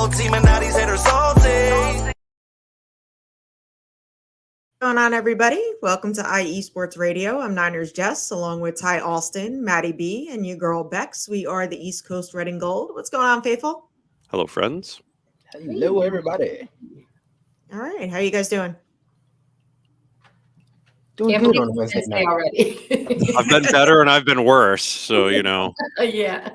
whole team and now these haters salty. What's going on, everybody? Welcome to IE Sports Radio. I'm Niners Jess, along with Ty Alston, Maddie B, and your girl Bex. We are the East Coast Red and Gold. What's going on, Faithful? Hello, friends. Hello, everybody. All right, how are you guys doing? Doing good on Wednesday night already. I've been better and I've been worse, so Yeah.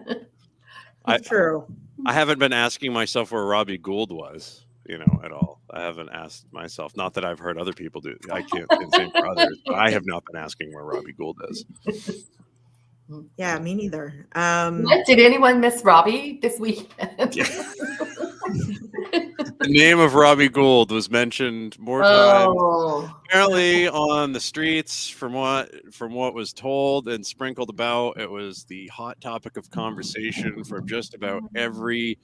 True. I haven't been asking myself where Robbie Gould was, at all. I haven't asked myself. Not that I've heard other people do. I can't say for others, but I have not been asking where Robbie Gould is. Yeah, me neither. Did anyone miss Robbie this weekend? Yeah. The name of Robbie Gould was mentioned more times, apparently on the streets. From what was told and sprinkled about, it was the hot topic of conversation from just about every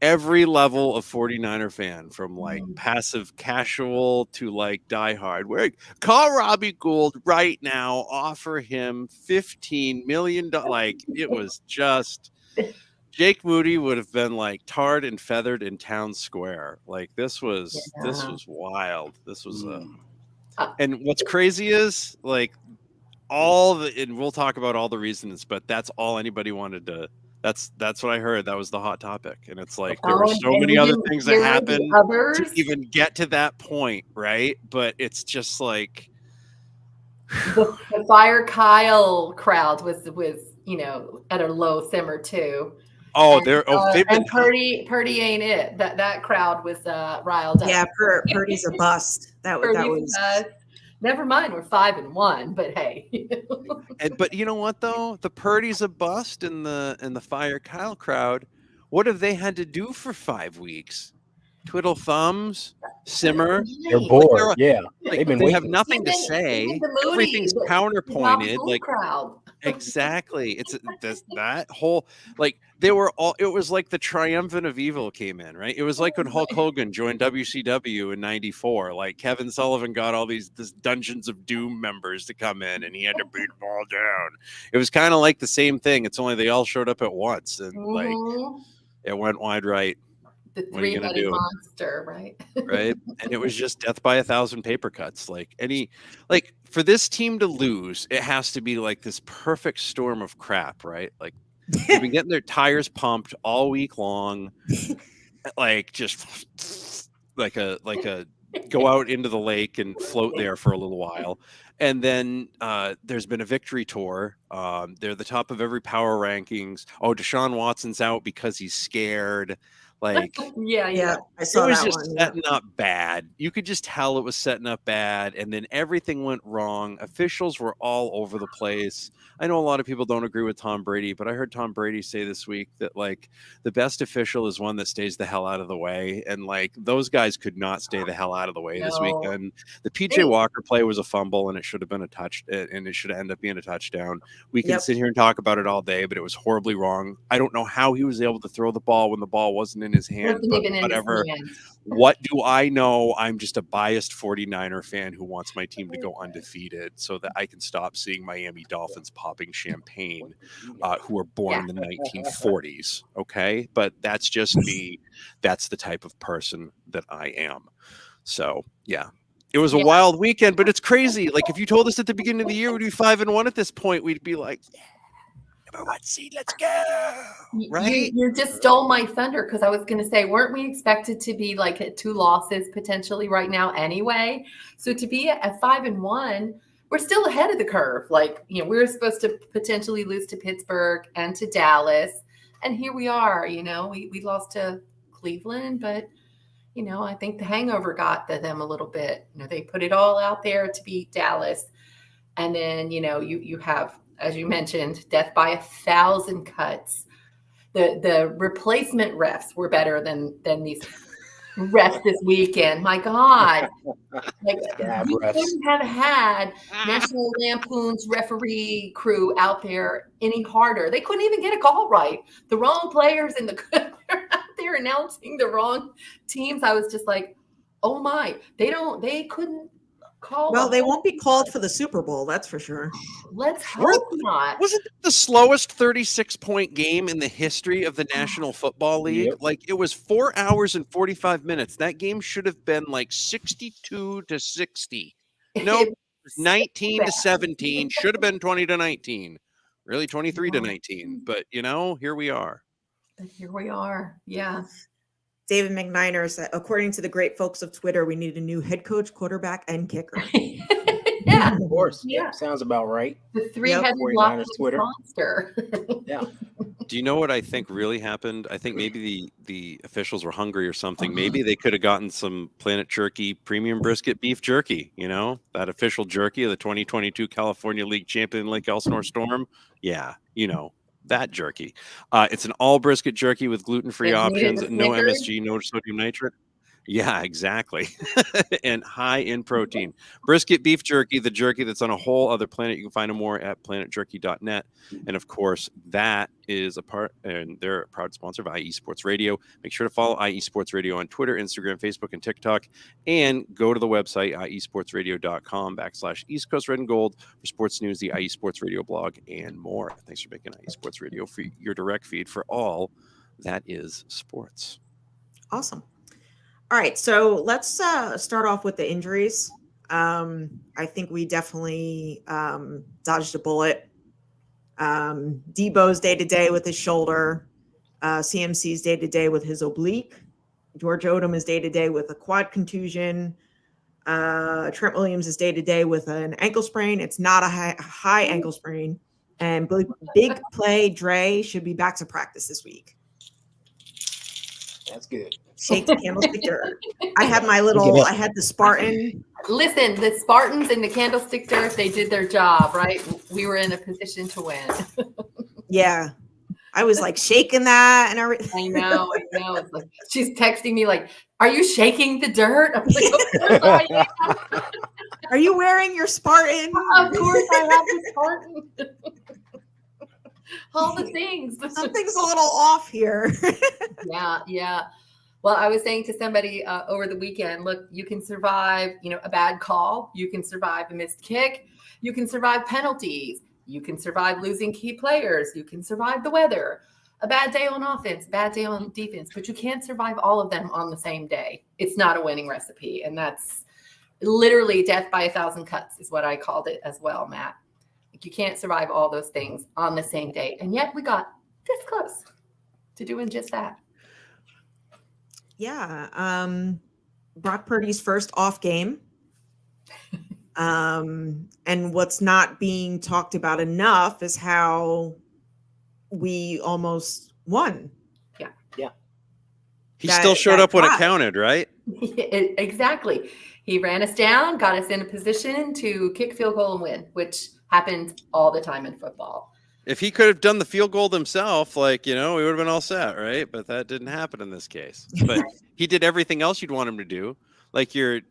level of 49er fan, from like passive casual to like diehard. Call Robbie Gould right now, offer him $15 million. Like, it was just. Jake Moody would have been like tarred and feathered in town square. Like, this was wild. This was and what's crazy is like and we'll talk about all the reasons, but that's all anybody wanted to. That's what I heard. That was the hot topic, and it's like there were so many other things that happened to even get to that point, right? But it's just like the Fire Kyle crowd was at a low simmer too. And Purdy ain't it. That crowd was riled up. Yeah, Purdy's a bust. That was. Never mind, we're 5-1, but hey. But you know what though? The Purdy's a bust in the Fire Kyle crowd. What have they had to do for 5 weeks? Twiddle thumbs, simmer. They're bored. They have nothing to say. Everything's counterpointed. Like crowd. Exactly. It's that whole they were all. It was like the triumvirate of evil came in, right? It was like when Hulk Hogan joined WCW in '94. Like Kevin Sullivan got all this Dungeons of Doom members to come in, and he had to beat them all down. It was kind of like the same thing. It's only they all showed up at once, and it went wide right. The three-headed monster, right? Right. And it was just death by 1,000 paper cuts. For this team to lose, it has to be like this perfect storm of crap, right? Like they've been getting their tires pumped all week long, like just like a go out into the lake and float there for a little while. And then there's been a victory tour. They're the top of every power rankings. Oh, Deshaun Watson's out because he's scared. Like, yeah, I saw it was that just one, setting up bad. You could just tell it was setting up bad, and then everything went wrong. Officials were all over the place. I know a lot of people don't agree with Tom Brady, but I heard Tom Brady say this week that like the best official is one that stays the hell out of the way, and like those guys could not stay the hell out of the way this weekend. The PJ Walker play was a fumble, and it should have been and it should end up being a touchdown. We can sit here and talk about it all day, but it was horribly wrong. I don't know how he was able to throw the ball when the ball wasn't in his hand, but whatever. What do I know? I'm just a biased 49er fan who wants my team to go undefeated so that I can stop seeing Miami Dolphins popping champagne, who were born in the 1940s. Okay. But that's just me. That's the type of person that I am. So, yeah. It was a wild weekend, but it's crazy. Like if you told us at the beginning of the year we'd be 5-1 at this point, we'd be like, number 1 seed, let's go. Right? You just stole my thunder because I was going to say, weren't we expected to be like at 2 losses potentially right now anyway? So to be at 5-1, we're still ahead of the curve. Like, we were supposed to potentially lose to Pittsburgh and to Dallas. And here we are, we lost to Cleveland, but I think the hangover got to them a little bit. They put it all out there to beat Dallas. And then, you have, as you mentioned, death by 1,000 cuts. The replacement refs were better than these refs this weekend. My God. We couldn't have had National Lampoon's referee crew out there any harder. They couldn't even get a call right. The wrong players they're out there announcing the wrong teams. I was just like, oh my, they couldn't Well, they won't be called for the Super Bowl, that's for sure. Let's hope not. Wasn't it the slowest 36-point game in the history of the National Football League? Yep. Like, it was 4 hours and 45 minutes. That game should have been like 62-60. No, 19-17. Should have been 20-19. Really 23-19. But, here we are. But here we are. Yeah. David McNiner said, according to the great folks of Twitter, we need a new head coach, quarterback, and kicker. Yeah. Of course. Yeah. Yep. Sounds about right. The three-headed 49ers Twitter. monster. Yeah. Do you know what I think really happened? I think maybe the officials were hungry or something. Maybe they could have gotten some Planet Jerky premium brisket beef jerky, that official jerky of the 2022 California League champion Lake Elsinore Storm. Yeah, that jerky. It's an all brisket jerky with gluten-free options, no MSG, no sodium nitrate. Yeah, exactly. And high in protein. Brisket beef jerky, the jerky that's on a whole other planet. You can find more at planetjerky.net. And of course, that is and they're a proud sponsor of IE Sports Radio. Make sure to follow IE Sports Radio on Twitter, Instagram, Facebook, and TikTok. And go to the website, iesportsradio.com/East Coast Red and Gold for sports news, the IE Sports Radio blog, and more. Thanks for making IE Sports Radio for your direct feed for all that is sports. Awesome. All right, so let's start off with the injuries. I think we definitely dodged a bullet. Debo's day-to-day with his shoulder. CMC's day-to-day with his oblique. George Odom is day-to-day with a quad contusion. Trent Williams is day-to-day with an ankle sprain. It's not a high ankle sprain. And big play Dre should be back to practice this week. That's good. Shake the candlestick dirt. I had I had the Spartan. Listen, the Spartans and the candlestick dirt, they did their job, right? We were in a position to win. Yeah. I was like shaking that and everything. I know. It's like, she's texting me like, are you shaking the dirt? I'm like, of course I am. Are you wearing your Spartan? Of course I have the Spartan. All the things. Something's a little off here. Yeah. Well, I was saying to somebody over the weekend, look, you can survive, a bad call. You can survive a missed kick. You can survive penalties. You can survive losing key players. You can survive the weather. A bad day on offense, bad day on defense. But you can't survive all of them on the same day. It's not a winning recipe. And that's literally death by 1,000 cuts is what I called it as well, Matt. You can't survive all those things on the same day. And yet we got this close to doing just that. Yeah. Brock Purdy's first off game. And what's not being talked about enough is how we almost won. Yeah. He still showed up when it counted, right? Exactly. He ran us down, got us in a position to kick, field goal, and win, which happens all the time in football. If he could have done the field goal himself, we would have been all set, right? But that didn't happen in this case. But he did everything else you'd want him to do. Like you're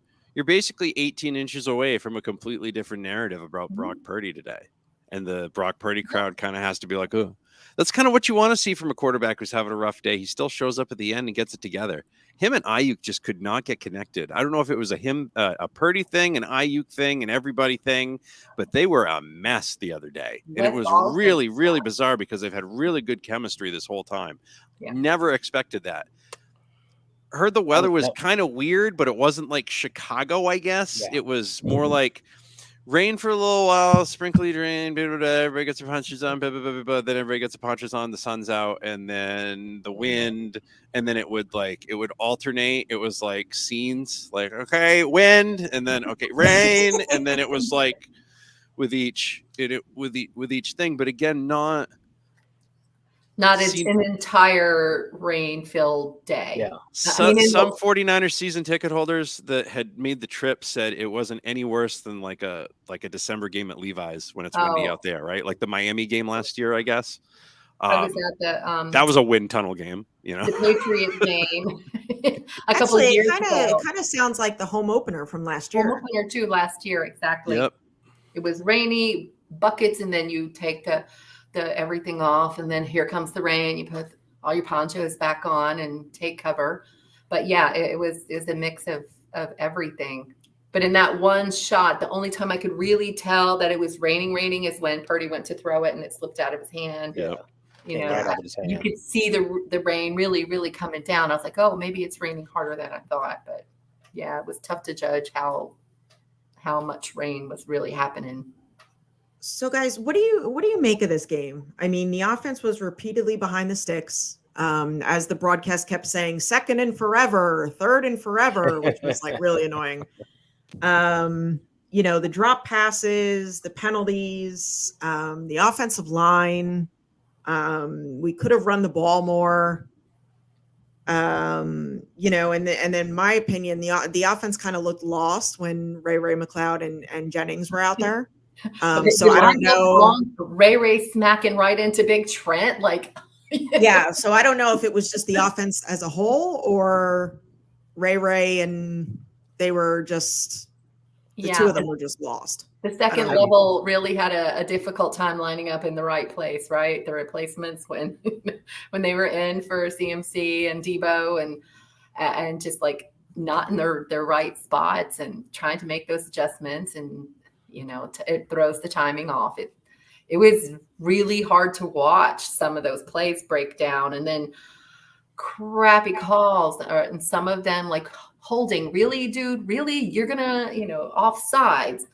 basically 18 inches away from a completely different narrative about Brock Purdy today. And the Brock Purdy crowd kind of has to be like, oh, that's kind of what you want to see from a quarterback who's having a rough day. He still shows up at the end and gets it together. Him and Ayuk just could not get connected. I don't know if it was a Purdy thing, an Ayuk thing, an everybody thing, but they were a mess the other day. And it was really, really bizarre because they've had really good chemistry this whole time. Yeah. Never expected that. Heard the weather was kind of weird, but it wasn't like Chicago, I guess. Yeah. It was more like rain for a little while, sprinkly rain, everybody gets their punches on, then everybody gets the punches on, the sun's out, and then the wind, and then it would alternate. It was like scenes, like, okay, wind, and then okay, rain, and then it was like with each thing, but again, not an entire rain-filled day. Yeah. Some 49ers season ticket holders that had made the trip said it wasn't any worse than like a December game at Levi's when it's windy out there, right? Like the Miami game last year, I guess. That was a wind tunnel game, The Patriots game a couple of years ago. It kind of sounds like the home opener from last year. Home opener too, last year, exactly. Yep. It was rainy, buckets, and then you take the everything off, and then here comes the rain. You put all your ponchos back on and take cover. But yeah, it was a mix of everything. But in that one shot, the only time I could really tell that it was raining is when Purdy went to throw it and it slipped out of his hand. Yeah. You Came know, right out of his you hand. could see the rain really coming down. I was like, oh, maybe it's raining harder than I thought. But yeah, it was tough to judge how much rain was really happening. So guys, what do you make of this game? I mean, the offense was repeatedly behind the sticks. As the broadcast kept saying, second and forever, third and forever, which was like really annoying. The drop passes, the penalties, the offensive line. We could have run the ball more. And then my opinion, the offense kind of looked lost when Ray McLeod and Jennings were out there. So I don't know. Ray smacking right into Big Trent, like. Yeah, so I don't know if it was just the offense as a whole or Ray and they were just the two of them were just lost. The second level really had a difficult time lining up in the right place, right? The replacements when they were in for CMC and Debo and just like not in their right spots and trying to make those adjustments, and it throws the timing off. It was really hard to watch some of those plays break down, and then crappy calls, and some of them like holding. Really, dude? Really? You're gonna, offsides?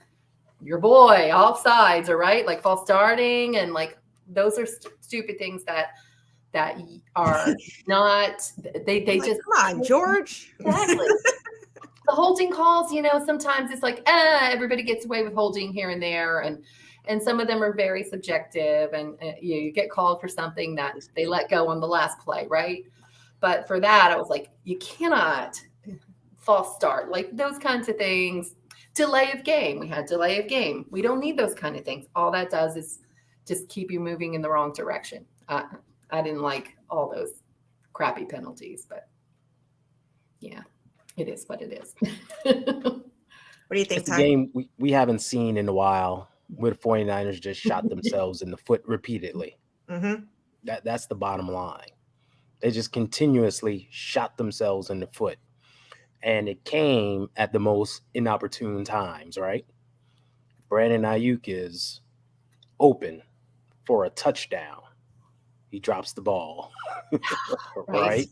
Your boy offsides, all right? Like false starting, and like those are stupid things that are not. They like, just come on, George. Exactly. The holding calls, sometimes it's like everybody gets away with holding here and there, and some of them are very subjective, and you get called for something that they let go on the last play, right? But for that, I was like, you cannot false start, like those kinds of things. Delay of game. We had delay of game. We don't need those kind of things. All that does is just keep you moving in the wrong direction. I didn't like all those crappy penalties, but yeah, it is what it is. What do you think, It's a game we haven't seen in a while, where the 49ers just shot themselves in the foot repeatedly. Mm-hmm. That's the bottom line. They just continuously shot themselves in the foot. And it came at the most inopportune times, right? Brandon Ayuk is open for a touchdown. He drops the ball, right?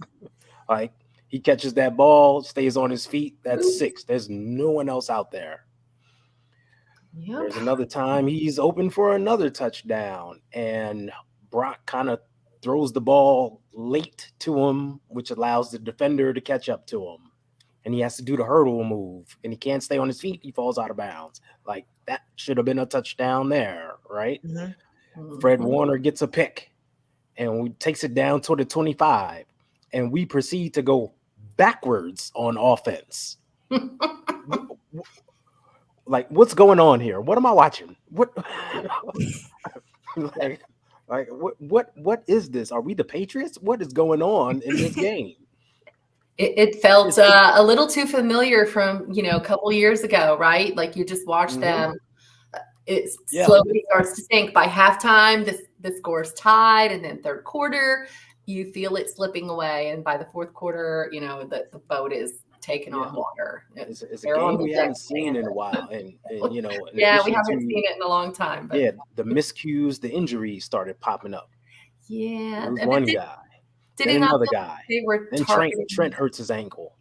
Like he catches that ball, stays on his feet. That's 6. There's no one else out there. Yep. There's another time he's open for another touchdown, and Brock kind of throws the ball late to him, which allows the defender to catch up to him. And he has to do the hurdle move, and he can't stay on his feet. He falls out of bounds. Like that should have been a touchdown there, right? Mm-hmm. Fred Warner gets a pick, and we takes it down to the 25, and we proceed to go backwards on offense. Like, what's going on here? What am I watching? What? What is this? Are we the Patriots? What is going on in this game? It felt a little too familiar from, a couple years ago, right? Like you just watch them. It slowly starts to sink. By halftime, the score's tied, and then third quarter, you feel it slipping away. And by the fourth quarter, the boat is taking on water. It's a game we haven't seen in a while. And we haven't seen it in a long time. But. Yeah, the miscues, the injuries started popping up. Yeah. There was one guy. Then another guy. Then Trent hurts his ankle.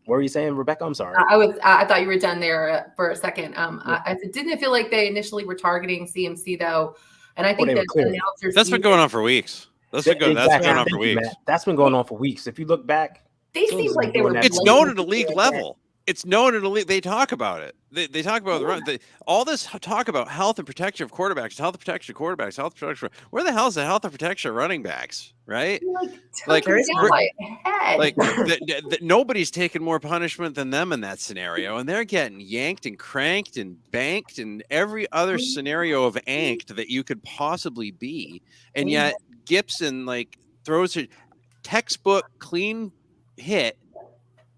What were you saying, Rebecca? I'm sorry. I thought you were done there for a second. I didn't feel like they initially were targeting CMC though, and I think that the announcers. That's been going on for weeks. That's been going on for weeks. That's been going on for weeks. If you look back, they seem like they were. It's known at a league level. It's known at a league. They talk about it. They talk about all this talk about health and protection of quarterbacks, health and protection of quarterbacks, health and protection. Where the hell is the health and protection of running backs? Right? Nobody's taking more punishment than them in that scenario, and they're getting yanked and cranked and banked and every other scenario of anked that you could possibly be, and yet Gibson throws a textbook clean hit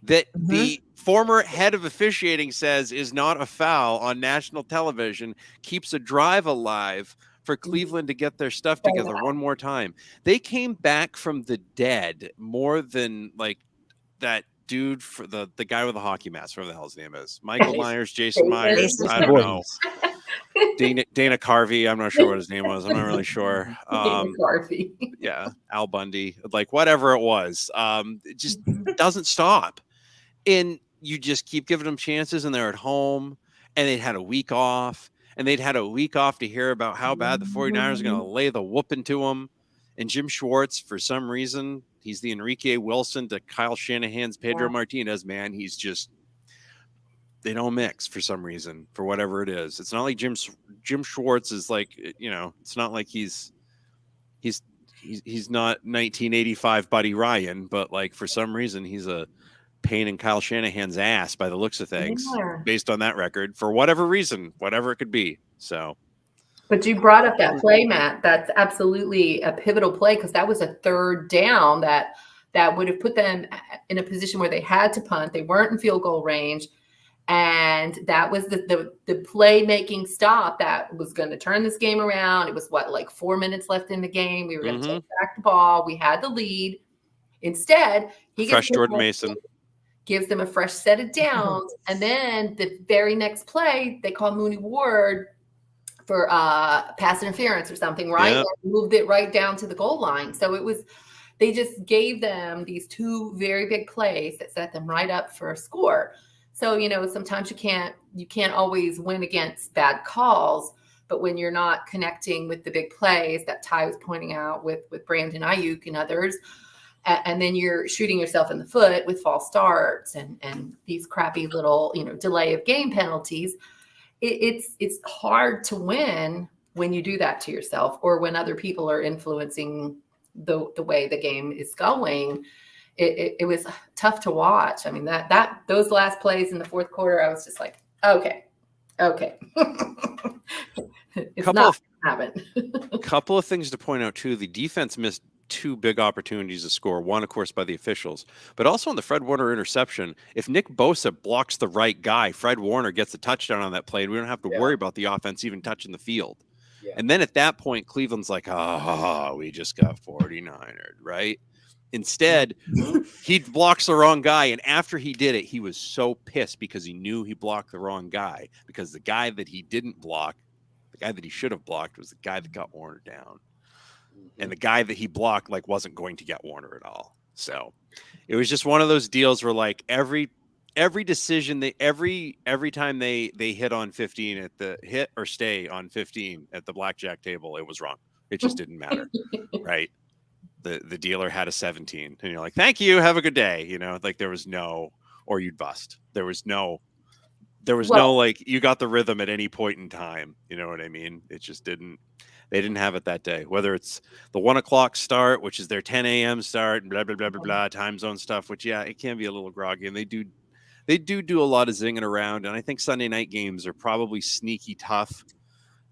that the former head of officiating says is not a foul on national television, keeps a drive alive for Cleveland to get their stuff together one more time. They came back from the dead more than that dude for the guy with the hockey mask, whatever the hell his name is. Michael Myers, Jason Myers, Jason I don't know. Voorhees. Dana Carvey, I'm not sure what his name was. I'm not really sure. McCarthy. Yeah, Al Bundy, like whatever it was. It just doesn't stop. And you just keep giving them chances, and they're at home, and they'd had a week off, and they'd had a week off to hear about how bad the 49ers are going to lay the whooping to them. And Jim Schwartz, for some reason, he's the Enrique Wilson to Kyle Shanahan's Pedro Martinez, man. He's just, they don't mix for some reason, for whatever it is. It's not like Jim Schwartz is like, it's not like he's not 1985 Buddy Ryan, but like for some reason he's a pain in Kyle Shanahan's ass by the looks of things, based on that record, for whatever reason, whatever it could be. So, but you brought up that play, Matt. That's absolutely a pivotal play, because that was a third down that would have put them in a position where they had to punt. They weren't in field goal range. And that was the playmaking stop that was going to turn this game around. It was like 4 minutes left in the game. We were going to take back the ball. We had the lead. Instead, he fresh Jordan Mason gives them a fresh set of downs. And then the very next play, they call Mooney Ward for pass interference or something, right? Yep. And moved it right down to the goal line. So they just gave them these two very big plays that set them right up for a score. So, sometimes you can't always win against bad calls, but when you're not connecting with the big plays that Ty was pointing out with Brandon Ayuk and others, and then you're shooting yourself in the foot with false starts and these crappy little, delay of game penalties, it's hard to win when you do that to yourself, or when other people are influencing the way the game is going. It was tough to watch. I mean, those last plays in the fourth quarter, I was just like, okay. It's not happening. A couple of things to point out too. The defense missed two big opportunities to score. One, of course, by the officials, but also on the Fred Warner interception. If Nick Bosa blocks the right guy, Fred Warner gets a touchdown on that play, and we don't have to worry about the offense even touching the field. Yeah. And then at that point, Cleveland's like, we just got 49ers, right? Instead, he blocks the wrong guy. And after he did it, he was so pissed because he knew he blocked the wrong guy, because the guy that he didn't block, the guy that he should have blocked, was the guy that got Warner down. And the guy that he blocked wasn't going to get Warner at all. So it was just one of those deals where every decision, every time they hit on 15 at the hit or stay on 15 at the blackjack table, it was wrong. It just didn't matter. Right. The dealer had a 17, and you're like, thank you, have a good day. There was no, or you'd bust. There was no you got the rhythm at any point in time. You know what I mean? It just didn't. They didn't have it that day. Whether it's the 1 o'clock start, which is their 10 a.m. start, and blah blah blah blah blah, time zone stuff, which it can be a little groggy, and they do a lot of zinging around. And I think Sunday night games are probably sneaky tough,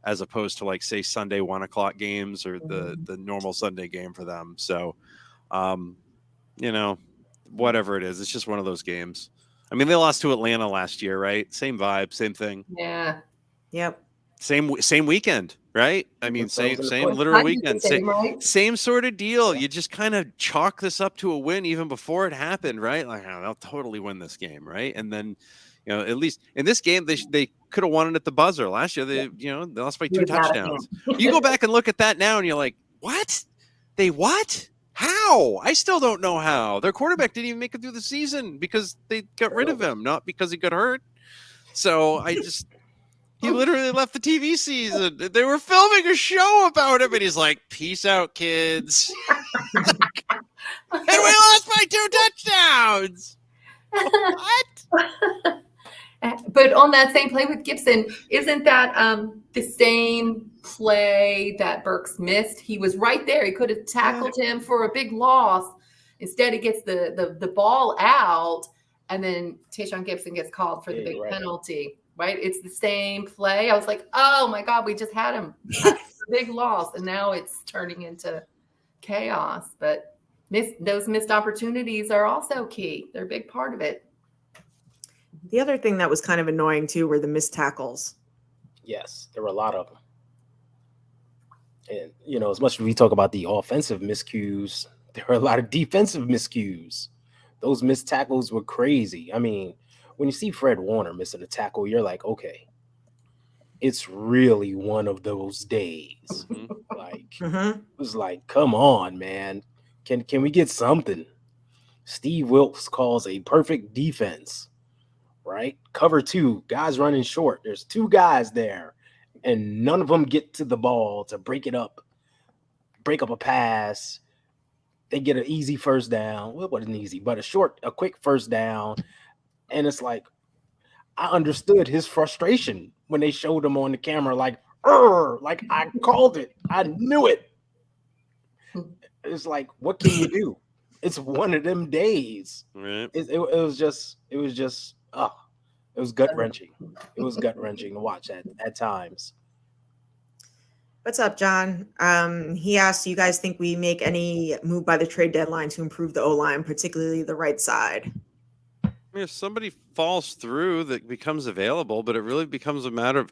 as opposed to say Sunday 1 o'clock games, or the normal Sunday game for them. So, whatever it is, it's just one of those games. I mean, they lost to Atlanta last year, right? Same vibe, same thing. Yeah. Yep. Same weekend, right? I mean, same literal weekend. Same sort of deal. You just kind of chalk this up to a win even before it happened, right? They'll totally win this game, right? And then, at least in this game, they could have won it at the buzzer. Last year, they lost by 2 touchdowns. You go back and look at that now, and you're like, what? They what? How? I still don't know how. Their quarterback didn't even make it through the season because they got rid of him, not because he got hurt. So he literally left the TV season. They were filming a show about him, and he's like, peace out, kids. And we lost by 2 touchdowns. What? But on that same play with Gibson, isn't that the same play that Burks missed? He was right there. He could have tackled him for a big loss. Instead, he gets the ball out, and then Tayshaun Gibson gets called for the big penalty. Right? It's the same play. I was like, oh my God, we just had him. Big loss. And now it's turning into chaos. But those missed opportunities are also key. They're a big part of it. The other thing that was kind of annoying too were the missed tackles. Yes, there were a lot of them. And, as much as we talk about the offensive miscues, there were a lot of defensive miscues Those missed tackles were crazy. I mean, when you see Fred Warner missing a tackle, you're like, okay, it's really one of those days. Like, Mhm. it was like, come on, man. Can we get something? Steve Wilkes calls a perfect defense, right? Cover 2, guys running short. There's 2 guys there, and none of them get to the ball to break up a pass. They get an easy first down. Well, it wasn't easy, but a quick first down. And it's like, I understood his frustration when they showed him on the camera, like I called it. I knew it. It's like, what can you do? It's one of them days. Right. It was just it was gut wrenching. It was gut wrenching to watch at times. What's up, John? He asked, you guys think we make any move by the trade deadline to improve the O-line, particularly the right side? I mean, if somebody falls through that becomes available, but it really becomes a matter of,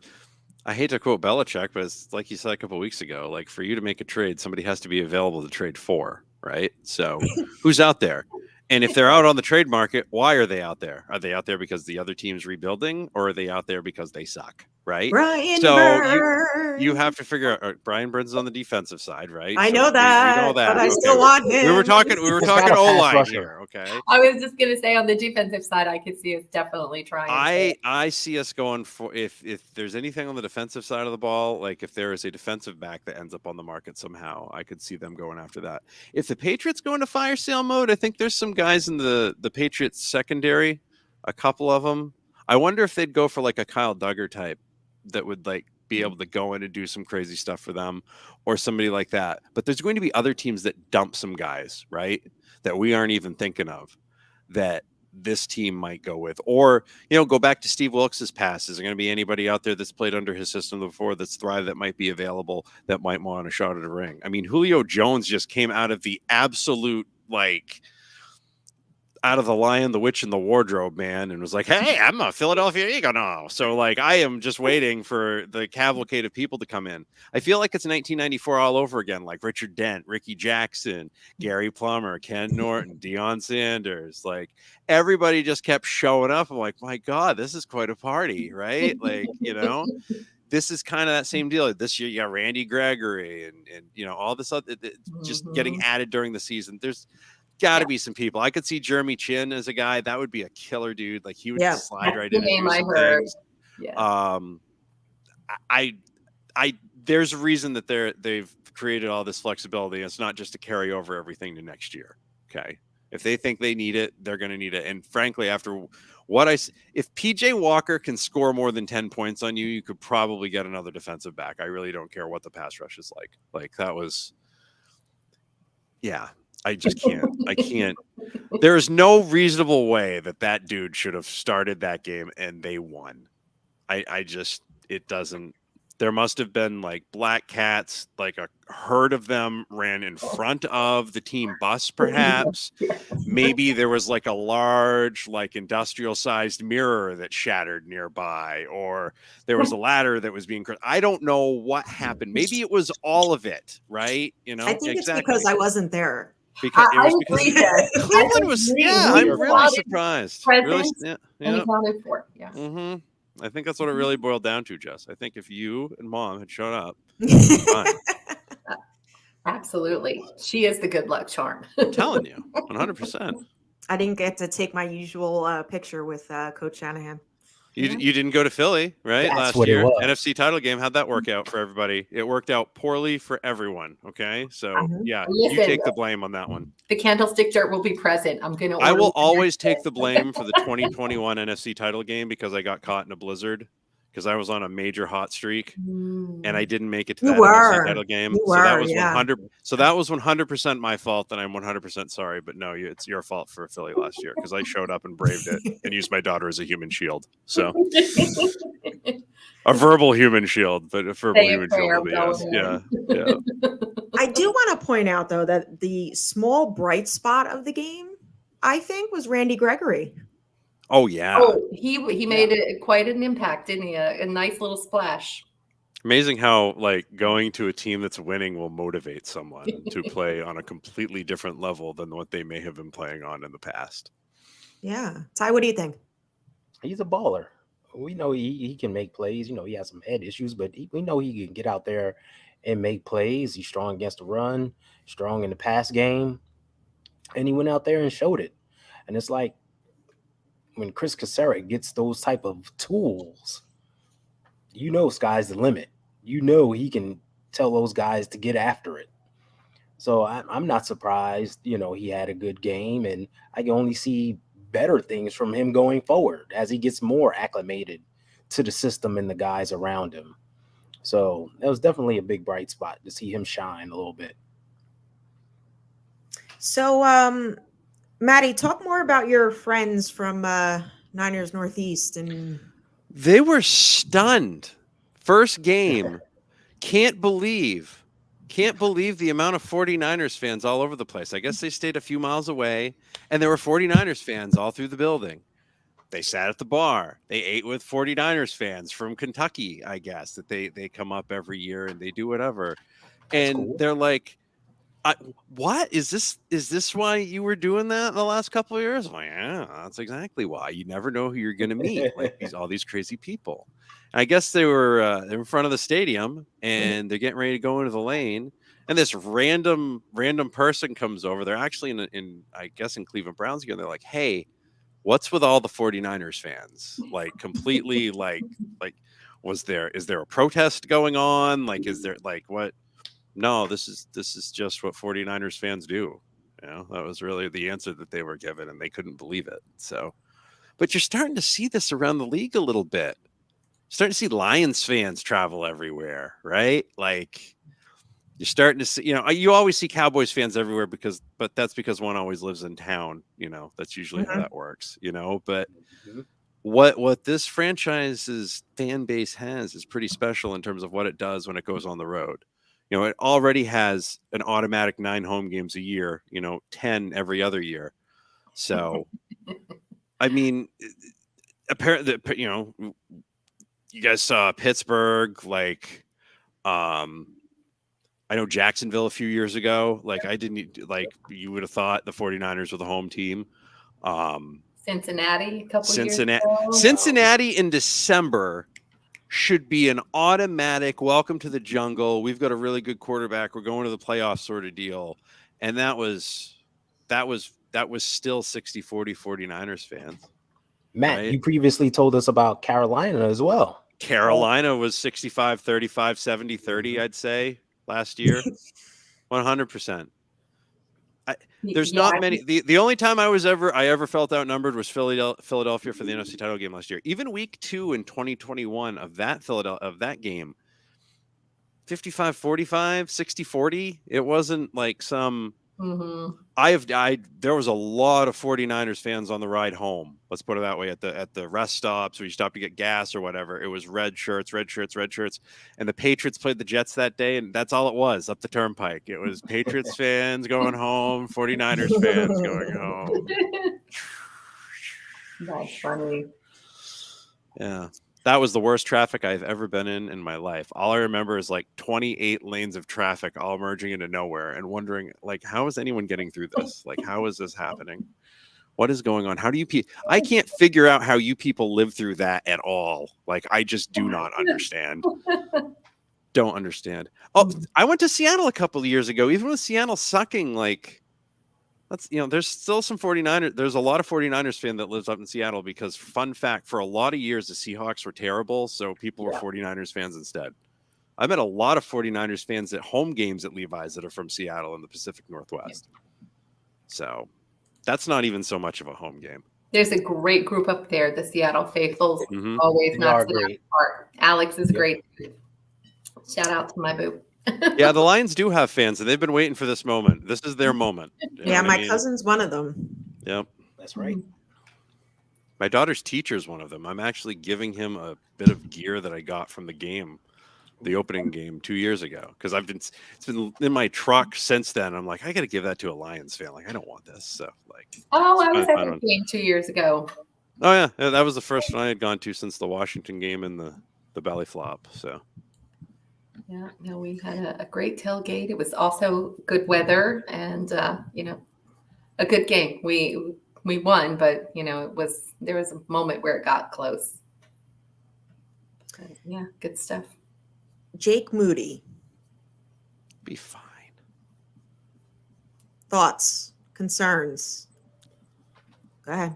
I hate to quote Belichick, but it's like you said a couple of weeks ago, like for you to make a trade, somebody has to be available to trade for, right? So who's out there? And if they're out on the trade market, why are they out there? Are they out there because the other team's rebuilding, or are they out there because they suck, right? Brian So Burns. you have to figure out. Brian Burns is on the defensive side, right? I So know that, we know that. but I Okay. still want him. We were talking He's not a pass O-line rusher. here, okay? I was just going to say on the defensive side, I could see us definitely trying. I see us going for, if there's anything on the defensive side of the ball, like if there is a defensive back that ends up on the market somehow, I could see them going after that. If the Patriots go into fire sale mode, I think there's some guys in the Patriots secondary, a couple of them. I wonder if they'd go for like a Kyle Duggar type that would like be able to go in and do some crazy stuff for them, or somebody like that. But there's going to be other teams that dump some guys, right, that we aren't even thinking of, that this team might go with. Or, go back to Steve Wilkes' pass. Is there going to be anybody out there that's played under his system before, that's thrived, that might be available, that might want a shot at a ring? I mean, Julio Jones just came out of the absolute, like, out of the Lion, the Witch, and the Wardrobe, man, and was like, hey, I'm a Philadelphia Eagle now. So, like, I am just waiting for the cavalcade of people to come in. I feel like it's 1994 all over again, like Richard Dent, Ricky Jackson, Gary Plummer, Ken Norton, Deion Sanders. Like, everybody just kept showing up. I'm like, my God, this is quite a party, right? Like, this is kind of that same deal. This year, you got Randy Gregory and all this other, just getting added during the season. There's got to be some people. I could see Jeremy Chin as a guy that would be a killer dude. Like, he would slide right in. Name I heard. Yeah. I there's a reason that they've created all this flexibility. It's not just to carry over everything to next year. Okay, if they think they need it, they're going to need it. And frankly, after if PJ Walker can score more than 10 points on you, you could probably get another defensive back. I really don't care what the pass rush is like. Like, that was, yeah. I just can't. I can't. There is no reasonable way that dude should have started that game and they won. It doesn't. There must have been like black cats, like a herd of them ran in front of the team bus, perhaps. Maybe there was like a large, like industrial sized mirror that shattered nearby, or there was a ladder that was being. I don't know what happened. Maybe it was all of it, right? I think it's because I wasn't there. Because Cleveland was, I'm really surprised. Really, yeah. Accounted for, yeah. Mm-hmm. I think that's what it really boiled down to, Jess. I think if you and Mom had shown up, fine. Absolutely, she is the good luck charm. I'm telling you, 100%. I didn't get to take my usual picture with Coach Shanahan. You didn't go to Philly, right? That's last year, what it was. NFC title game. How'd that work out for everybody? It worked out poorly for everyone. Okay, so yeah, you take the blame on that one. The candlestick dirt will be present. I will always take the blame for the 2021 NFC title game because I got caught in a blizzard because I was on a major hot streak and I didn't make it to that NFC title game. So that was 100% my fault, and I'm 100% sorry. But no, it's your fault for Philly last year because I showed up and braved it and used my daughter as a human shield. So a verbal human shield, but a verbal human shield. Yes. Yeah. I do want to point out though that the small bright spot of the game, I think, was Randy Gregory. Oh yeah. He made quite an impact, didn't he? A nice little splash. Amazing how like going to a team that's winning will motivate someone to play on a completely different level than what they may have been playing on in the past. Yeah. Ty, what do you think? He's a baller. We know he can make plays. He has some head issues, but we know he can get out there and make plays. He's strong against the run, strong in the pass game, and he went out there and showed it. And it's like when Chris Kaserik gets those type of tools, sky's the limit. He can tell those guys to get after it. So I'm not surprised, he had a good game, and I can only see better things from him going forward as he gets more acclimated to the system and the guys around him. So that was definitely a big bright spot to see him shine a little bit. So, Maddie, talk more about your friends from Niners Northeast. And they were stunned. First game. Can't believe the amount of 49ers fans all over the place. I guess they stayed a few miles away, and there were 49ers fans all through the building. They sat at the bar. They ate with 49ers fans from Kentucky, I guess, that they come up every year and they do whatever. That's and cool. They're like, what is this why you were doing that in the last couple of years? I'm like, yeah, that's exactly why. You never know who you're going to meet, like all these crazy people. And I guess they were in front of the stadium, and they're getting ready to go into the lane, and this random person comes over. They're actually in I guess in Cleveland Browns again. They're like, hey, what's with all the 49ers fans? Like completely like is there a protest going on? Like, is there like what? No, this is just what 49ers fans do. That was really the answer that they were given, and they couldn't believe it. So, but you're starting to see this around the league a little bit. Starting to see Lions fans travel everywhere, right? Like you're starting to see, you always see Cowboys fans everywhere but that's because one always lives in town. That's usually how that works, but what this franchise's fan base has is pretty special in terms of what it does when it goes on the road. It already has an automatic 9 home games a year, 10 every other year. So, I mean, apparently, you guys saw Pittsburgh, like, I know Jacksonville a few years ago. Like, you would have thought the 49ers were the home team. Cincinnati, a couple years ago. Cincinnati in December should be an automatic welcome to the jungle. We've got a really good quarterback. We're going to the playoffs sort of deal. And that was still 60-40 49ers fans. Matt, right? You previously told us about Carolina as well. Carolina was 65-35, 70-30, I'd say, last year. 100%. There's not many. The only time I ever felt outnumbered was Philadelphia for the NFC title game last year. Even week 2 in 2021 of that game, 55-45, 60-40. It wasn't like some. There was a lot of 49ers fans on the ride home. Let's put it that way. At the rest stops where you stop to get gas or whatever. It was red shirts. And the Patriots played the Jets that day, and that's all it was up the turnpike. It was Patriots fans going home, 49ers fans going home. That's funny. Yeah. That was the worst traffic I've ever been in my life. All I remember is like 28 lanes of traffic all merging into nowhere and wondering, like, how is anyone getting through this? Like, how is this happening? What is going on? How do you I can't figure out how you people live through that at all. Like, I just do not understand. Don't understand. Oh, I went to Seattle a couple of years ago. Even with Seattle sucking, like, there's still some 49ers. There's a lot of 49ers fan that lives up in Seattle because, fun fact, for a lot of years, the Seahawks were terrible. So people were 49ers fans instead. I met a lot of 49ers fans at home games at Levi's that are from Seattle in the Pacific Northwest. So that's not even so much of a home game. There's a great group up there, the Seattle Faithfuls. Always knocks it out of the park. Alex is great. Shout out to my boo. Yeah, the Lions do have fans, and they've been waiting for this moment. This is their moment. Yeah, my cousin's one of them. Yep. That's right. My daughter's teacher's one of them. I'm actually giving him a bit of gear that I got from the opening game 2 years ago, because it's been in my truck since then. I'm like, I got to give that to a Lions fan. Like, I don't want this. So, like, I was at the game 2 years ago. Oh yeah, that was the first one I had gone to since the Washington game and the belly flop. So, Yeah, no, we had a great tailgate. It was also good weather and, a good game. We won, but, there was a moment where it got close. But, yeah, good stuff. Jake Moody. Be fine. Thoughts, concerns? Go ahead.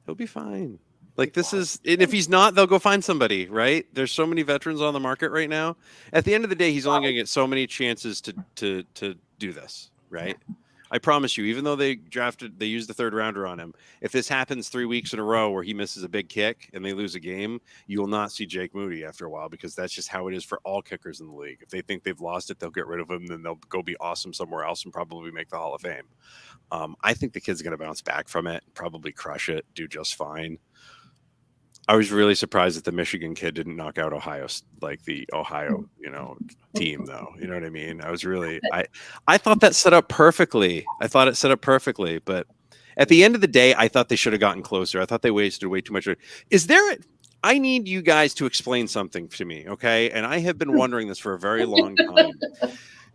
He'll be fine. Like this is, and if he's not, they'll go find somebody, right? There's so many veterans on the market right now. At the end of the day, he's only going to get so many chances to do this, right? I promise you, even though they used the third rounder on him. If this happens 3 weeks in a row where he misses a big kick and they lose a game, you will not see Jake Moody after a while, because that's just how it is for all kickers in the league. If they think they've lost it, they'll get rid of him, then they'll go be awesome somewhere else and probably make the Hall of Fame. I think the kid's going to bounce back from it, probably crush it, do just fine. I was really surprised that the Michigan kid didn't knock out Ohio, like the Ohio, team, though. You know what I mean? I was really, I thought that set up perfectly. But at the end of the day, I thought they should have gotten closer. I thought they wasted way too much. I need you guys to explain something to me, okay? And I have been wondering this for a very long time.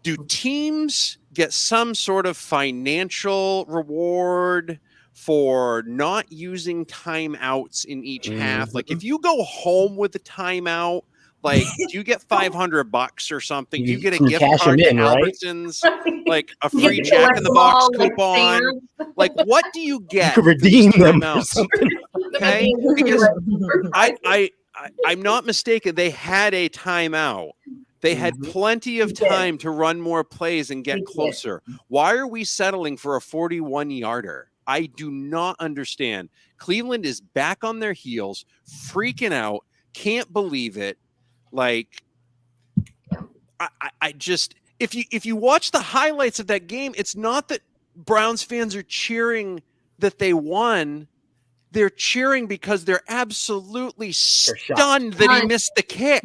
Do teams get some sort of financial reward for not using timeouts in each half? Like if you go home with a timeout, like do you get $500 or something? Do you get a gift card to Albertsons, like a free Jack in the Box coupon? Like what do you get? You could redeem them for something. Okay, because I'm not mistaken. They had a timeout. They had plenty of time to run more plays and get closer. Why are we settling for a 41-yarder? I do not understand. Cleveland is back on their heels, freaking out, can't believe it. Like, I just, if you watch the highlights of that game, it's not that Browns fans are cheering that they won. They're cheering because they're absolutely stunned that he missed the kick.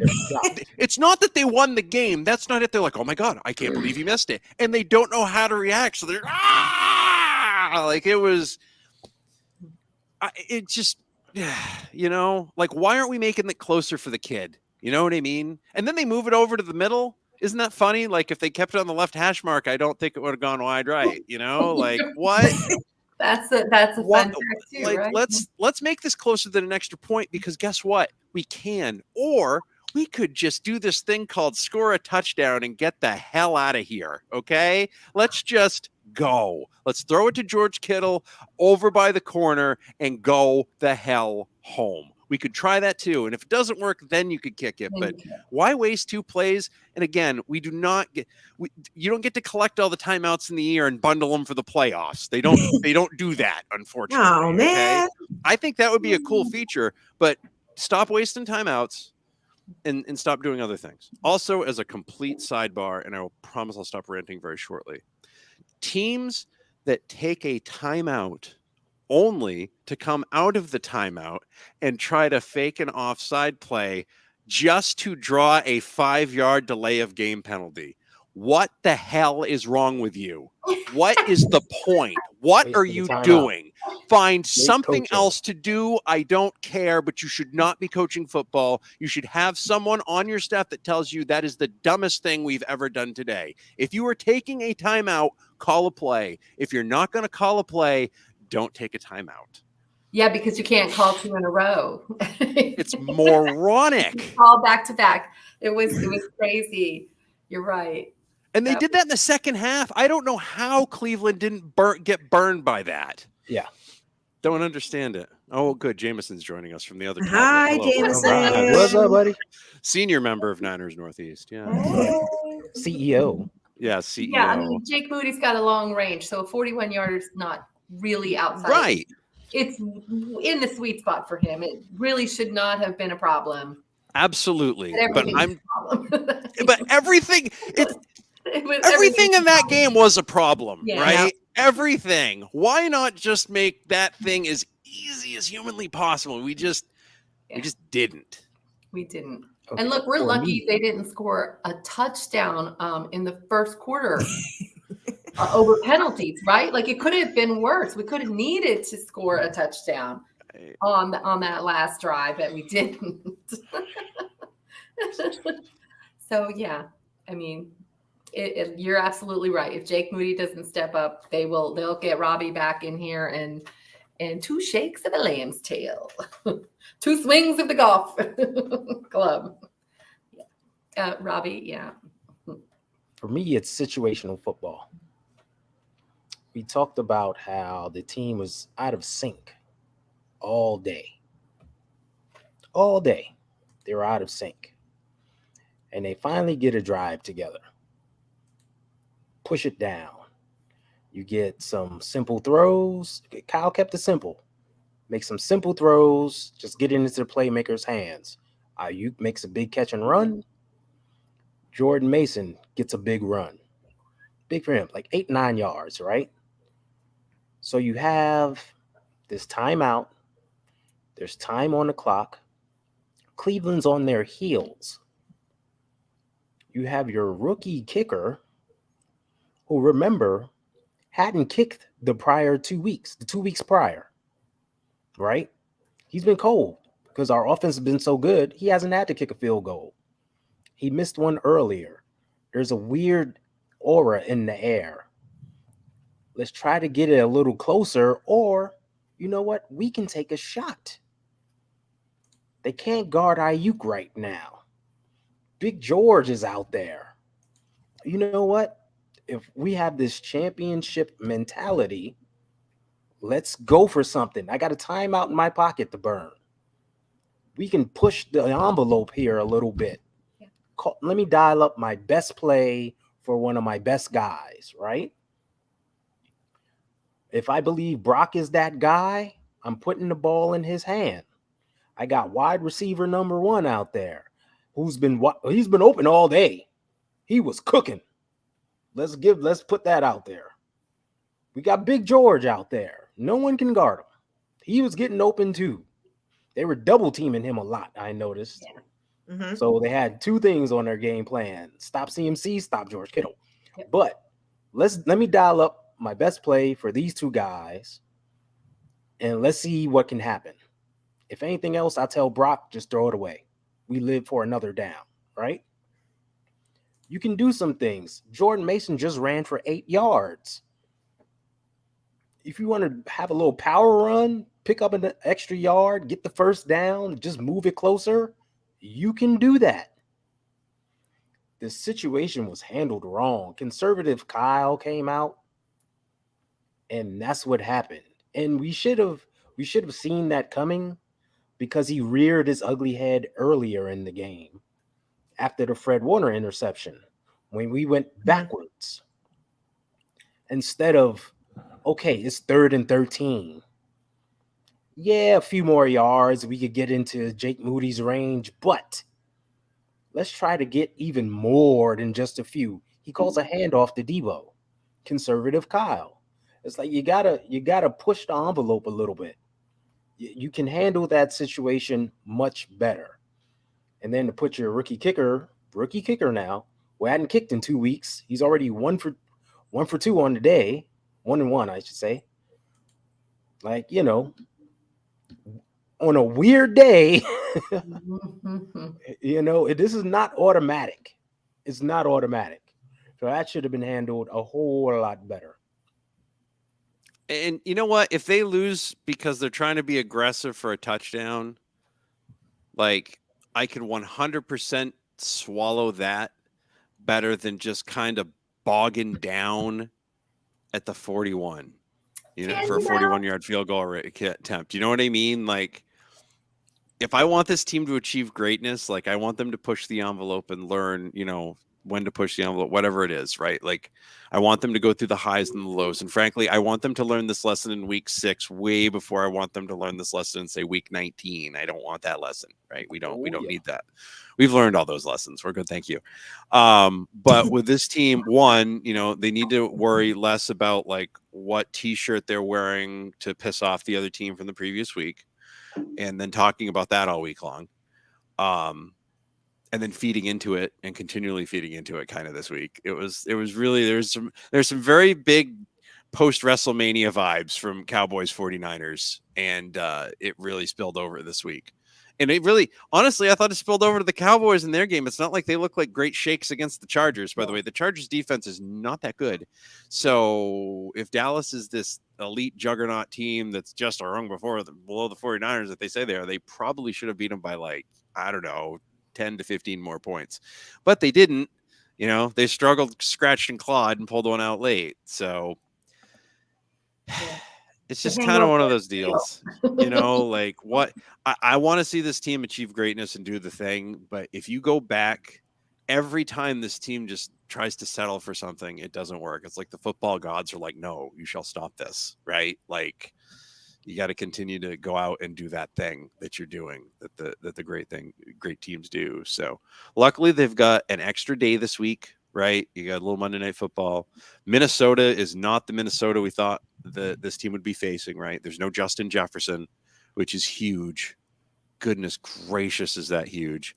It's not that they won the game. That's not it. They're like, oh my God, I can't believe he missed it. And they don't know how to react. So they're, like it was, it just, like, why aren't we making it closer for the kid? You know what I mean? And then they move it over to the middle. Isn't that funny? Like if they kept it on the left hash mark, I don't think it would have gone wide right. Like what? That's a fun fact too, like right? let's make this closer than an extra point, because guess what? We can, or we could just do this thing called score a touchdown and get the hell out of here. Okay, let's just go. Let's throw it to George Kittle over by the corner and go the hell home. We could try that too. And if it doesn't work, then you could kick it. But why waste 2 plays? And again, you don't get to collect all the timeouts in the year and bundle them for the playoffs. They don't do that, unfortunately. Oh, man. Okay? I think that would be a cool feature, but stop wasting timeouts and stop doing other things. Also, as a complete sidebar, and I will promise I'll stop ranting very shortly, teams that take a timeout only to come out of the timeout and try to fake an offside play just to draw a 5-yard delay of game penalty. What the hell is wrong with you? What is the point? What are you doing? Find something else to do. I don't care, but you should not be coaching football. You should have someone on your staff that tells you that is the dumbest thing we've ever done today. If you are taking a timeout, call a play. If you're not going to call a play, don't take a timeout. Yeah, because you can't call 2 in a row. It's moronic. All back to back. It was crazy. You're right. And they did that in the second half. I don't know how Cleveland didn't get burned by that. Yeah. Don't understand it. Oh, good. Jameson's joining us from the other. Hi, Jameson. Right. What's up, buddy? Senior member of Niners Northeast. Yeah. CEO. Yeah, CEO. Yeah, I mean, Jake Moody's got a long range, so a 41-yarder is not really outside. Right. It's in the sweet spot for him. It really should not have been a problem. Absolutely. But everything everything in that game was a problem, right? Everything. Why not just make that thing as easy as humanly possible? We just didn't. We didn't. Okay. And look, we're lucky they didn't score a touchdown in the first quarter over penalties, right? Like it could have been worse. We could have needed to score a touchdown on that last drive, but we didn't. So yeah, I mean, you're absolutely right. If Jake Moody doesn't step up, they'll get Robbie back in here and 2 shakes of a lamb's tail, 2 swings of the golf club. Robbie, yeah. For me, it's situational football. We talked about how the team was out of sync all day. All day, they were out of sync. And they finally get a drive together. Push it down. You get some simple throws. Kyle kept it simple. Make some simple throws. Just get it into the playmaker's hands. Ayuk makes a big catch and run. Jordan Mason gets a big run. Big for him, like 8-9 yards, right? So you have this timeout. There's time on the clock. Cleveland's on their heels. You have your rookie kicker, who, remember, hadn't kicked the 2 weeks prior, right? He's been cold because our offense has been so good. He hasn't had to kick a field goal. He missed one earlier. There's a weird aura in the air. Let's try to get it a little closer, or you know what? We can take a shot. They can't guard Ayuk right now. Big George is out there. You know what? If we have this championship mentality, let's go for something. I got a timeout in my pocket to burn. We can push the envelope here a little bit. Yeah. Let me dial up my best play for one of my best guys, right? If I believe Brock is that guy, I'm putting the ball in his hand. I got wide receiver number 1 out there he's been open all day. He was cooking. Let's put that out there. We got Big George out there. No one can guard him. He was getting open too. They were double teaming him a lot, I noticed. Yeah. Mm-hmm. So they had 2 things on their game plan. Stop CMC, stop George Kittle. Yep. But let me dial up my best play for these 2 guys, and let's see what can happen. If anything else, I tell Brock, just throw it away. We live for another down, right? You can do some things. Jordan Mason just ran for 8 yards. If you want to have a little power run, pick up an extra yard, get the first down, just move it closer, you can do that. This situation was handled wrong. Conservative Kyle came out, and that's what happened. And we should have seen that coming, because he reared his ugly head earlier in the game after the Fred Warner interception, when we went backwards. Instead of, okay, it's 3rd and 13. Yeah, a few more yards. We could get into Jake Moody's range, but let's try to get even more than just a few. He calls a handoff to Debo. Conservative Kyle. It's like you gotta push the envelope a little bit. You can handle that situation much better. And then to put your rookie kicker now, who hadn't kicked in 2 weeks. He's already 1 for 2 on the day. 1-1, I should say. Like, you know, on a weird day, you know, this is not automatic. It's not automatic. So that should have been handled a whole lot better. And you know what? If they lose because they're trying to be aggressive for a touchdown, like, I can 100% swallow that better than just kind of bogging down at the 41, for a 41-yard field goal attempt. You know what I mean? Like, if I want this team to achieve greatness, like, I want them to push the envelope and learn, when to push the envelope, whatever it is, right? Like, I want them to go through the highs and the lows. And frankly, I want them to learn this lesson in week 6 way before I want them to learn this lesson in, say, week 19. I don't want that lesson, right? We don't need that. We've learned all those lessons. We're good. Thank you. But with this team, one, they need to worry less about like what t-shirt they're wearing to piss off the other team from the previous week, and then talking about that all week long. And then feeding into it and continually feeding into it kind of this week. It was really, there's some very big post WrestleMania vibes from Cowboys 49ers. And it really spilled over this week. And it really, honestly, I thought it spilled over to the Cowboys in their game. It's not like they look like great shakes against the Chargers, by the way. The Chargers defense is not that good. So if Dallas is this elite juggernaut team that's just a rung below the 49ers that they say they are, they probably should have beat them by like, I don't know, 10 to 15 more points. But they didn't. You know, they struggled, scratched and clawed and pulled one out late. So it's just kind of one of those deals, you know, like what I want to see this team achieve greatness and do the thing. But if you go back, every time this team just tries to settle for something, it doesn't work. It's like the football gods are like, no, you shall stop this, right? Like you got to continue to go out and do that thing that you're doing, that the great teams do. So luckily they've got an extra day this week, right? You got a little Monday Night Football. Minnesota is not the Minnesota we thought this team would be facing, right? There's no Justin Jefferson, which is huge. Goodness gracious, is that huge?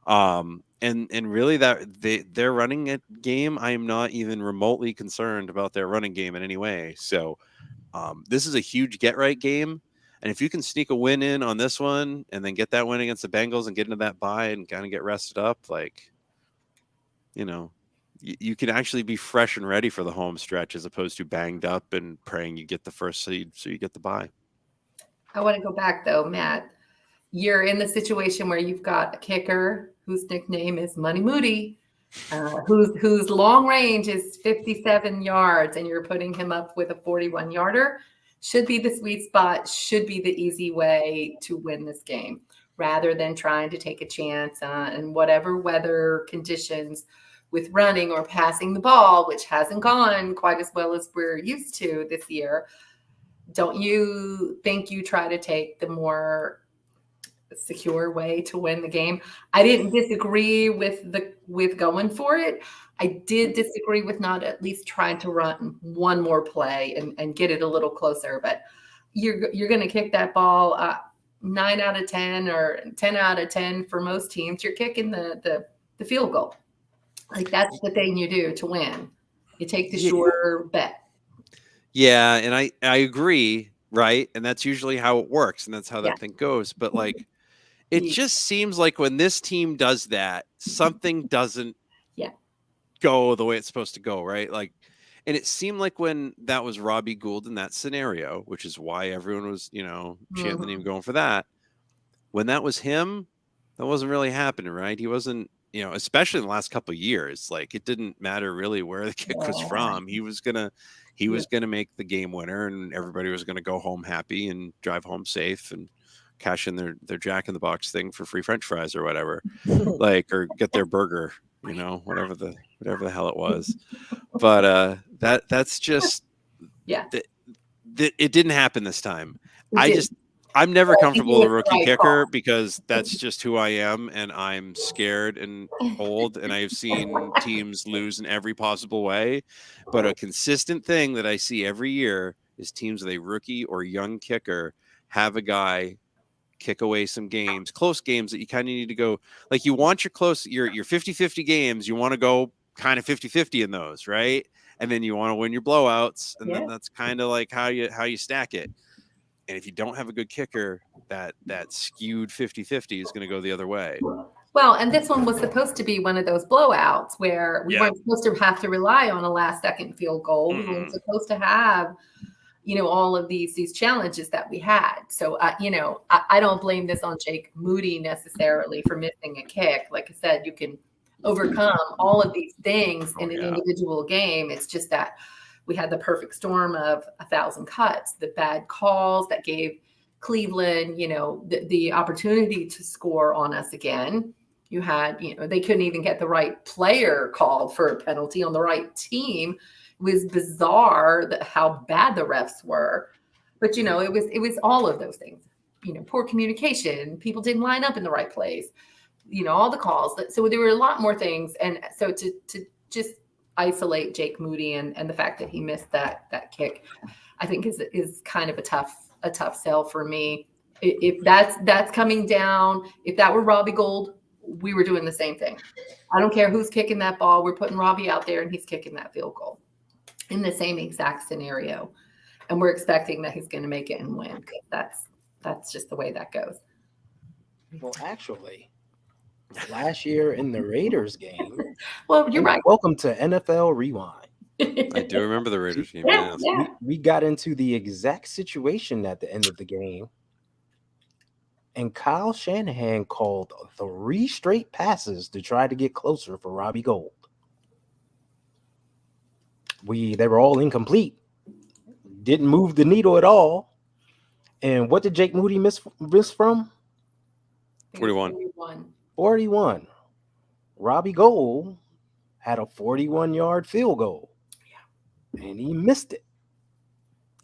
And really that their running game, I am not even remotely concerned about their running game in any way. So this is a huge get right game. And if you can sneak a win in on this one and then get that win against the Bengals and get into that bye and kind of get rested up, like, you know, you can actually be fresh and ready for the home stretch as opposed to banged up and praying you get the first seed so you get the bye. I want to go back though, Matt. You're in the situation where you've got a kicker whose nickname is Money Moody, whose long range is 57 yards, and you're putting him up with a 41-yarder. Should be the sweet spot, should be the easy way to win this game, rather than trying to take a chance on whatever weather conditions with running or passing the ball, which hasn't gone quite as well as we're used to this year. Don't you think you try to take the more secure way to win the game? I didn't disagree with going for it. I did disagree with not at least trying to run one more play and get it a little closer. But you're going to kick that ball 9 out of 10 or 10 out of 10 for most teams. You're kicking the field goal. Like that's the thing you do to win. You take the sure bet. Yeah, and I agree, right? And that's usually how it works, and that's how that thing goes. But like, it just seems like when this team does that, something doesn't go the way it's supposed to go, right? Like, and it seemed like when that was Robbie Gould in that scenario, which is why everyone was, you know, chanting the name, going for that. When that was him, that wasn't really happening, right? He wasn't, you know, especially in the last couple of years, like it didn't matter really where the kick was from. He was gonna make the game winner, and everybody was gonna go home happy and drive home safe and cash in their Jack in the Box thing for free French fries or whatever, like, or get their burger, you know, whatever the hell it was. But that's just it didn't happen this time. I'm never comfortable with a rookie kicker because that's just who I am, and I'm scared and old, and I've seen teams lose in every possible way. But a consistent thing that I see every year is teams with a rookie or young kicker have a guy kick away some games, close games that you kind of need to go. Like you want your 50-50 games, you want to go kind of 50-50 in those, right? And then you want to win your blowouts, and then that's kind of like how you stack it. And if you don't have a good kicker, that skewed 50-50 is going to go the other way. Well, and this one was supposed to be one of those blowouts where we weren't supposed to have to rely on a last-second field goal. We weren't supposed to have, you know, all of these challenges that we had. So, you know, I don't blame this on Jake Moody necessarily for missing a kick. Like I said, you can overcome all of these things in an individual game. It's just that we had the perfect storm of 1,000 cuts, the bad calls that gave Cleveland, you know, the opportunity to score on us again. You had, you know, they couldn't even get the right player called for a penalty on the right team. It was bizarre how bad the refs were. But, you know, it was all of those things. You know, poor communication, people didn't line up in the right place, you know, all the calls. So there were a lot more things. And so to just isolate Jake Moody and the fact that he missed that kick, I think is kind of a tough sell for me. If that's coming down, if that were Robbie Gould, we were doing the same thing. I don't care who's kicking that ball. We're putting Robbie out there and he's kicking that field goal in the same exact scenario. And we're expecting that he's going to make it and win. That's just the way that goes. Well, actually, last year in the Raiders game, Well, you're right. welcome to NFL Rewind. I do remember the Raiders game. Yeah, Yes. yeah. We got into the exact situation at the end of the game, and Kyle Shanahan called 3 straight passes to try to get closer for Robbie Gould. They were all incomplete. Didn't move the needle at all. And what did Jake Moody miss from? 41. 41. Robbie Gould had a 41-yard field goal. And he missed it.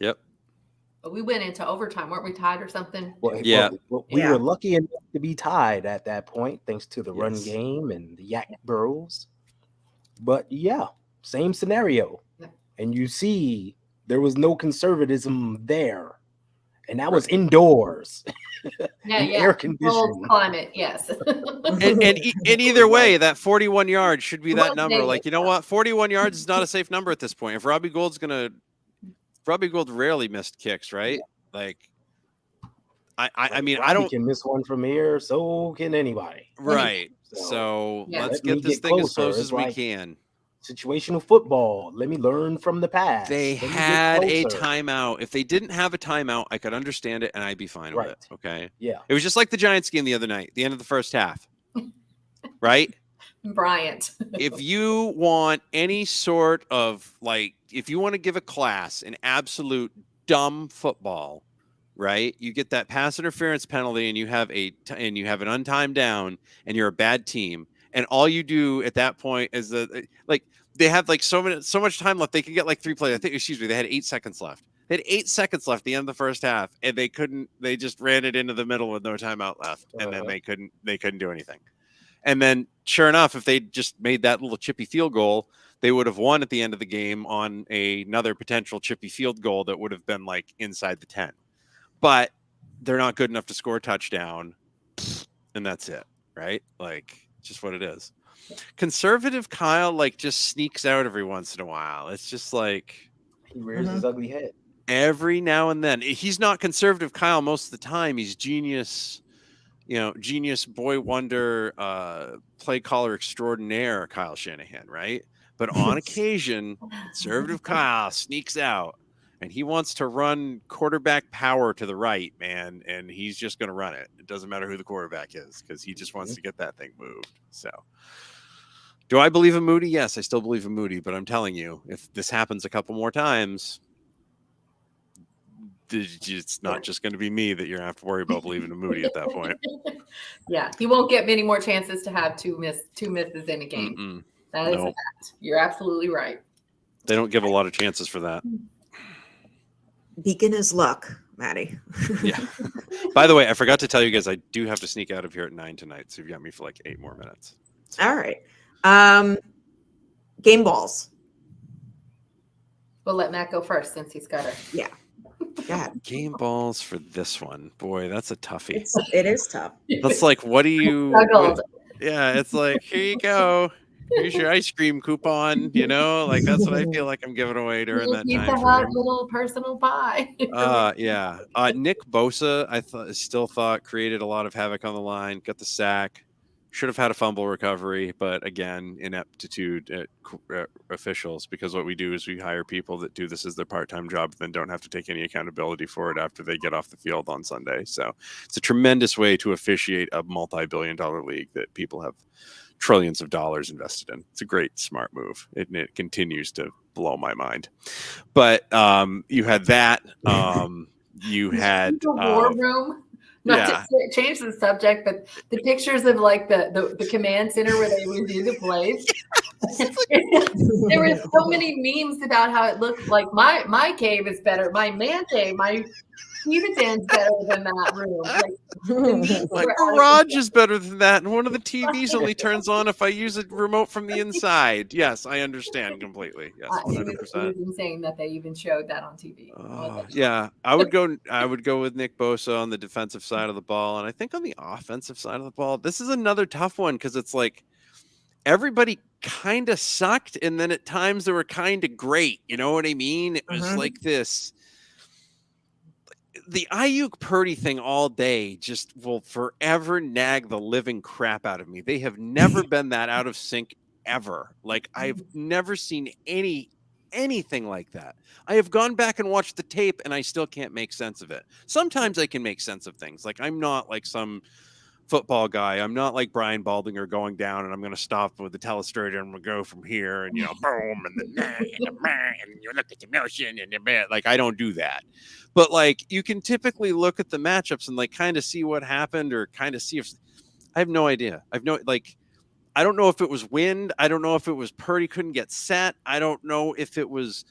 Yep. But we went into overtime. Weren't we tied or something? Well, Yeah. we were lucky enough to be tied at that point, thanks to the run game and the Yak Burrows. But yeah, same scenario. Yeah. And you see, there was no conservatism there. And that was indoors. Air conditioning. Climate, yes. And either way, that 41 yards should be that number. Like, you know what? 41 yards is not a safe number at this point. If Robbie Gould rarely missed kicks, right? Like, I mean, I don't. Can miss one from here, so can anybody. Right. So let's get this thing as close as we can. Situational football. Let me learn from the past. They had a timeout. If they didn't have a timeout, I could understand it and I'd be fine with it. Okay. Yeah. It was just like the Giants game the other night, the end of the first half. Right? Bryant. If you want any sort of if you want to give a class an absolute dumb football, right? You get that pass interference penalty and you have an untimed down and you're a bad team. And all you do at that point is they have so much time left. They can get 3 plays. They had 8 seconds left. They had 8 seconds left at the end of the first half, and they just ran it into the middle with no timeout left. And then they couldn't do anything. And then sure enough, if they just made that little chippy field goal, they would have won at the end of the game on another potential chippy field goal that would have been inside the 10. But they're not good enough to score a touchdown. And that's it. Right? Just what it is. Conservative Kyle just sneaks out every once in a while. It's just he rears his ugly head every now and then. He's not conservative Kyle most of the time. He's genius, genius boy wonder, play caller extraordinaire Kyle Shanahan, right? But on occasion, conservative Kyle sneaks out and he wants to run quarterback power to the right, man, and he's just going to run it. It doesn't matter who the quarterback is because he just wants to get that thing moved. So, do I believe in Moody? Yes, I still believe in Moody, but I'm telling you, if this happens a couple more times, it's not just going to be me that you're going to have to worry about believing in Moody at that point. Yeah, he won't get many more chances to have two misses in a game. Mm-mm. That is a fact. You're absolutely right. They don't give a lot of chances for that. Beacon is luck, Maddie. Yeah. By the way, I forgot to tell you guys, I do have to sneak out of here at 9 tonight. So you've got me for 8 more minutes. All right. Game balls. We'll let Matt go first since he's got it. Yeah. Go ahead. Game balls for this one. Boy, that's a toughie. It is tough. That's what do you... Yeah, it's here you go. Here's your ice cream coupon, that's what I feel like I'm giving away during that time frame. Little personal pie. Yeah. Nick Bosa, I still thought created a lot of havoc on the line, got the sack, should have had a fumble recovery, but again, ineptitude at officials, because what we do is we hire people that do this as their part-time job and then don't have to take any accountability for it after they get off the field on Sunday. So it's a tremendous way to officiate a multi-billion-dollar league that people have trillions of dollars invested in. It's a great, smart move. It continues to blow my mind. But you had that. You had the war room. Not to change the subject, but the pictures of the command center where they would do the plays. There were so many memes about how it looked like my cave is better. My man cave, my Steven Dan's better than that room. My garage is better than that, and one of the TVs only turns on if I use a remote from the inside. Yes, I understand completely. Yes, 100%. It was insane that they even showed that on TV. Yeah, I would go with Nick Bosa on the defensive side of the ball, and I think on the offensive side of the ball, this is another tough one because it's everybody kind of sucked, and then at times they were kind of great. You know what I mean? It was this. the Ayuk Purdy thing all day just will forever nag the living crap out of me. They have never been that out of sync ever. Like I've never seen anything like that. I have gone back and watched the tape and I still can't make sense of it. Sometimes I can make sense of things. Like I'm not like some football guy. I'm not like Brian Baldinger going down and I'm going to stop with the telestrator and we'll go from here and, boom, and and you look at the motion and like, I don't do that. But like, you can typically look at the matchups and like kind of see what happened or kind of see if I have no idea. I don't know if it was wind. I don't know if it was Purdy couldn't get set. I don't know if it was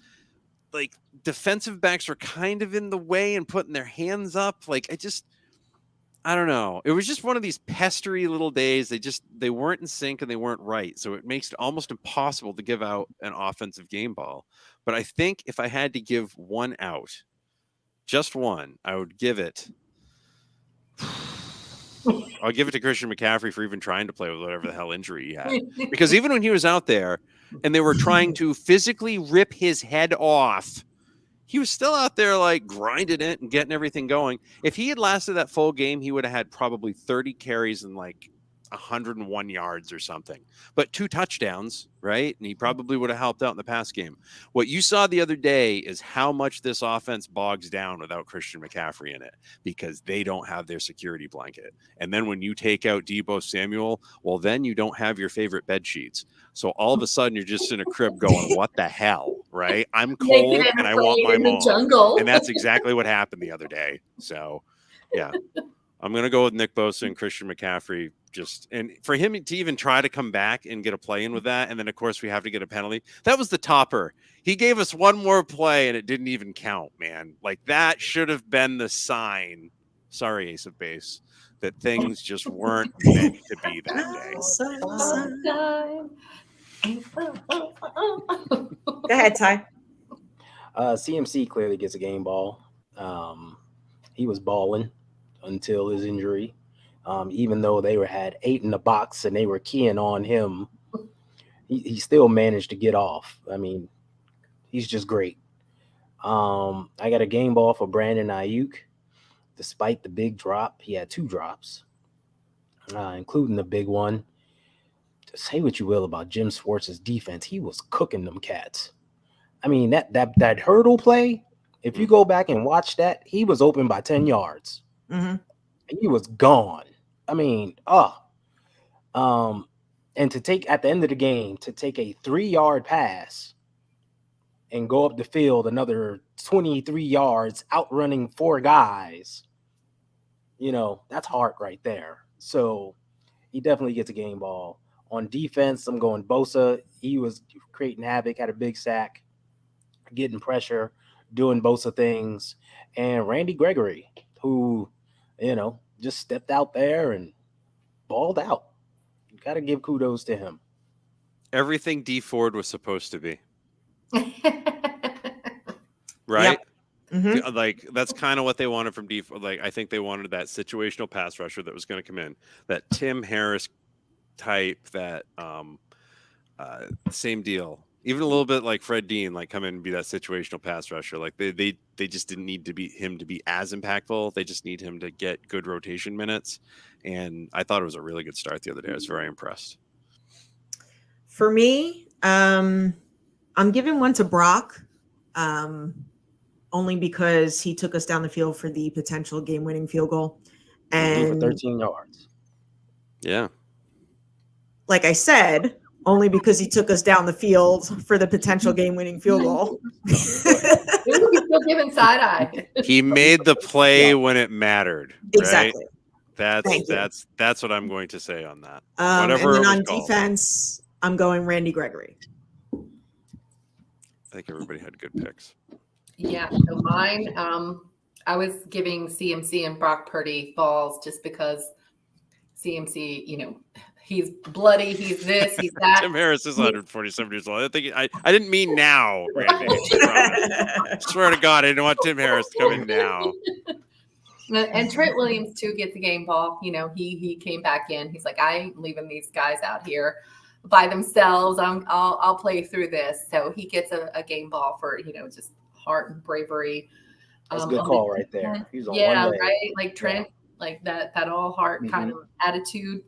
like defensive backs were kind of in the way and putting their hands up. Like I don't know. It was just one of these pestery little days. They weren't in sync and they weren't right. So it makes it almost impossible to give out an offensive game ball. But I think if I had to give one out, just one, I would give it. I'll give it to Christian McCaffrey for even trying to play with whatever the hell injury he had. Because even when he was out there and they were trying to physically rip his head off, he was still out there like grinding it and getting everything going. If he had lasted that full game, he would have had probably 30 carries and like 101 yards or something, but 2 touchdowns, right? And he probably would have helped out in the pass game. What you saw the other day is how much this offense bogs down without Christian McCaffrey in it because they don't have their security blanket. And then when you take out Deebo Samuel, well, then you don't have your favorite bed sheets. So all of a sudden you're just in a crib going, what the hell, right? I'm cold and I want my mom. Jungle. And that's exactly what happened the other day. So, yeah. I'm going to go with Nick Bosa and Christian McCaffrey. And for him to even try to come back and get a play in with that, and then, of course, we have to get a penalty. That was the topper. He gave us one more play, and it didn't even count, man. Like, that should have been the sign. Sorry, Ace of Base. That things just weren't meant to be that day. Go ahead, Ty. CMC clearly gets a game ball. He was balling until his injury. Even though they had 8 in the box and they were keying on him, he still managed to get off. I mean, he's just great. I got a game ball for Brandon Ayuk. Despite the big drop, he had 2 drops, including the big one. Say what you will about Jim Schwartz's defense, he was cooking them cats. I mean, that hurdle play, if you go back and watch that, he was open by 10 yards. Mm-hmm. And he was gone. I mean, and to take at the end of the game to take a 3-yard pass and go up the field another 23 yards, outrunning 4 guys, that's heart right there. So he definitely gets a game ball. On defense, I'm going Bosa. He was creating havoc, had a big sack, getting pressure, doing Bosa things, and Randy Gregory, who, just stepped out there and balled out. You got to give kudos to him. Everything D Ford was supposed to be. Right? Yep. Mm-hmm. Like, that's kind of what they wanted from D Ford. Like, I think they wanted that situational pass rusher that was going to come in, that Tim Harris type, that same deal. Even a little bit like Fred Dean, like come in and be that situational pass rusher. Like they just didn't need him to be as impactful. They just need him to get good rotation minutes. And I thought it was a really good start the other day. I was very impressed. For me, I'm giving one to Brock, only because he took us down the field for the potential game-winning field goal. And for 13 yards. Yeah. Like I said, only because he took us down the field for the potential game-winning field goal. He's still giving side eye. He made the play when it mattered. Right? Exactly. That's what I'm going to say on that. And Whatever. then on called. defense, I'm going Randy Gregory. I think everybody had good picks. Yeah, so mine, I was giving CMC and Brock Purdy balls just because CMC, he's bloody, he's this, he's that. Tim Harris is 147 years old. I didn't mean now, Randy. I swear to God, I didn't want Tim Harris to come in now. And Trent Williams too gets a game ball. He came back in. He's like, I ain't leaving these guys out here by themselves. I'll play through this. So he gets a game ball for just heart and bravery. That's a good on call the right there. defense. He was on Yeah, one leg. right. Like Trent, like that all heart kind of attitude.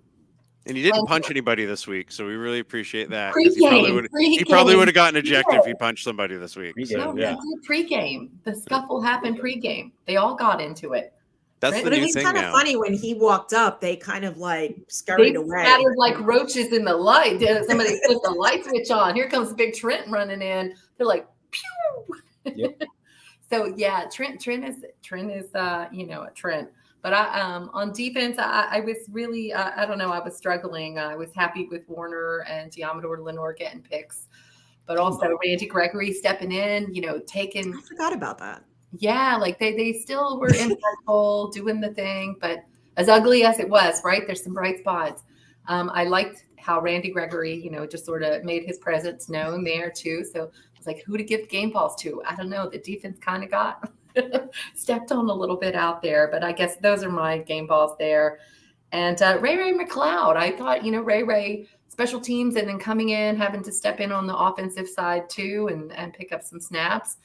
And he didn't And- punch anybody this week, so we really appreciate that. 'Cause he probably Pre-game. would have gotten ejected Yeah. if he punched somebody this week. Pre-game, So. No, yeah. he did pregame. The scuffle happened pregame. They all got into it. That's the But it new was thing kind of now. funny when he walked up, they kind of like They scurried away. scattered like roaches in the light. Somebody put the light switch on. Here comes Big Trent running in. They're like, pew. Yep. So yeah, Trent is a Trent. But on defense, I was really I don't know, I was struggling. I was happy with Warner and Diamador Lenore getting picks, but also Randy Gregory stepping in, taking. I forgot about that. Yeah, like they still were impactful, doing the thing, but as ugly as it was, right? There's some bright spots. I liked how Randy Gregory, just sort of made his presence known there too. So it's like who to give game balls to. I don't know. The defense kind of got stepped on a little bit out there, but I guess those are my game balls there. And Ray McLeod, I thought, Ray special teams and then coming in, having to step in on the offensive side too and pick up some snaps.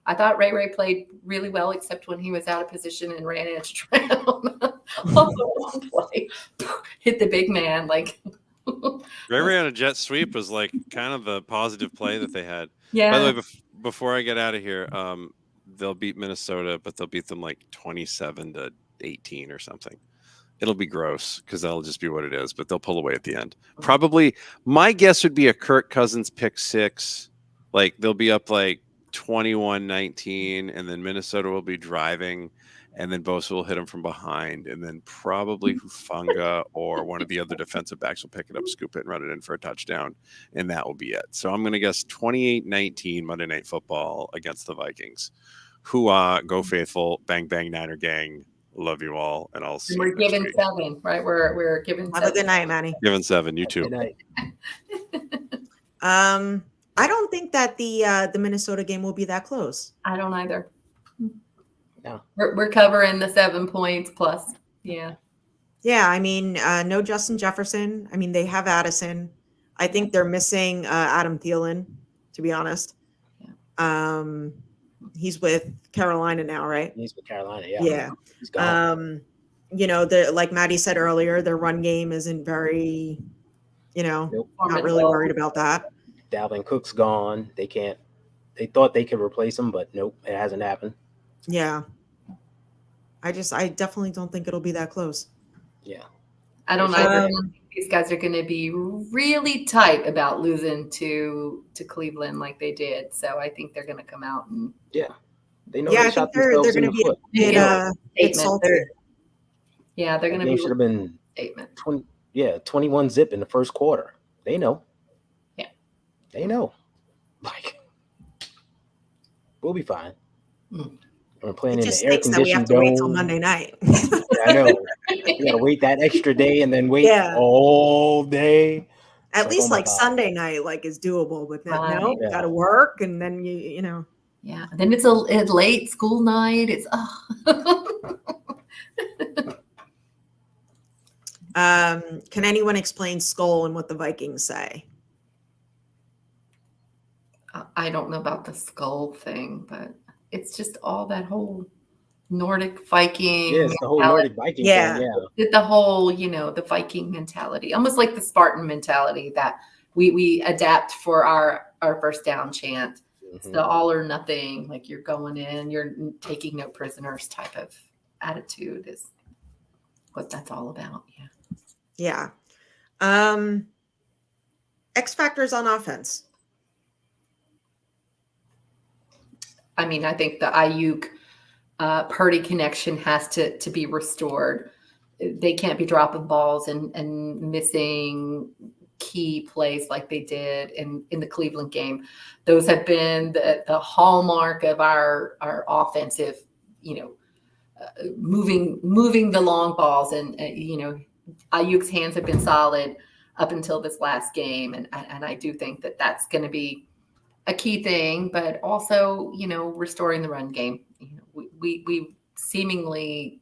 I thought Ray played really well, except when he was out of position and ran into Trent on the one play. Hit the big man. Like Ray on a jet sweep was like kind of the positive play that they had. yeah. By the way, before I get out of here, they'll beat Minnesota, but they'll beat them like 27-18 or something. It'll be gross because that'll just be what it is, but they'll pull away at the end. Probably my guess would be a Kirk Cousins pick 6. Like they'll be up like 21-19, and then Minnesota will be driving, and then Bosa will hit them from behind, and then probably Hufanga or one of the other defensive backs will pick it up, scoop it, and run it in for a touchdown, and that will be it. So I'm going to guess 28-19 Monday Night Football against the Vikings. Hoo-ah, go faithful, bang, bang, Niner gang. Love you all, and I'll see We're you next giving week. 7, right? We're giving Have a 7. good night, Manny. Giving 7, you too. Good night. I don't think that the Minnesota game will be that close. I don't either. No. We're covering the 7 points plus. Yeah. Yeah, I mean, no Justin Jefferson. I mean, they have Addison. I think they're missing Adam Thielen, to be honest. Yeah. He's with Carolina now, right? He's with Carolina, yeah. Yeah. He's gone. Like Maddie said earlier, their run game isn't very, Nope. not really worried about that. Dalvin Cook's gone. They thought they could replace him, but nope, it hasn't happened. Yeah. I definitely don't think it'll be that close. Yeah. I don't either. I think these guys are going to be really tight about losing to Cleveland like they did. So I think they're going to come out and They know Yeah, they I shot think they're themselves in going to the be foot. a bit statement. salty. They're going to They be should have been statement. 21 zip in the first quarter. They know. Yeah. They know. Like, we'll be fine. We're playing It in just the air stinks that we have conditioned to wait till dome. Monday night. Yeah, I know. You gotta wait that extra day and then wait Yeah. all day. At least oh my like God. Sunday night, is doable, but then Right. got to work, and then you know. Yeah. Then it's a late school night. It's Can anyone explain Skull and what the Vikings say? I don't know about the skull thing, but it's just all that whole Nordic Viking. Yeah, it's the whole mentality. Nordic Viking Yeah. thing. Yeah. The whole, the Viking mentality, almost like the Spartan mentality that we adapt for our first down chant. It's the all or nothing, like you're going in, you're taking no prisoners type of attitude is what that's all about. Yeah. Yeah. X factors on offense. I mean, I think the Ayuk Purdy connection has to be restored. They can't be dropping balls and missing key plays like they did in the Cleveland game. Those have been the hallmark of our offensive, moving the long balls, and Ayuk's hands have been solid up until this last game, and I do think that that's going to be a key thing, but also, restoring the run game. We seemingly,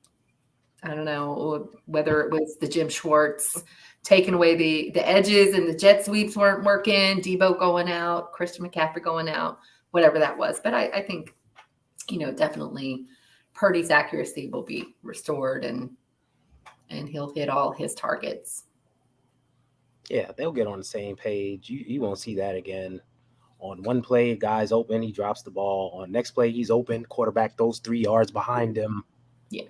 I don't know whether it was the Jim Schwartz taking away the edges and the jet sweeps weren't working, Debo going out, Christian McCaffrey going out, whatever that was. But I think, definitely Purdy's accuracy will be restored and he'll hit all his targets. Yeah, they'll get on the same page. You won't see that again. On one play, guy's open, he drops the ball. On next play, he's open, quarterback those 3 yards behind him. Yeah.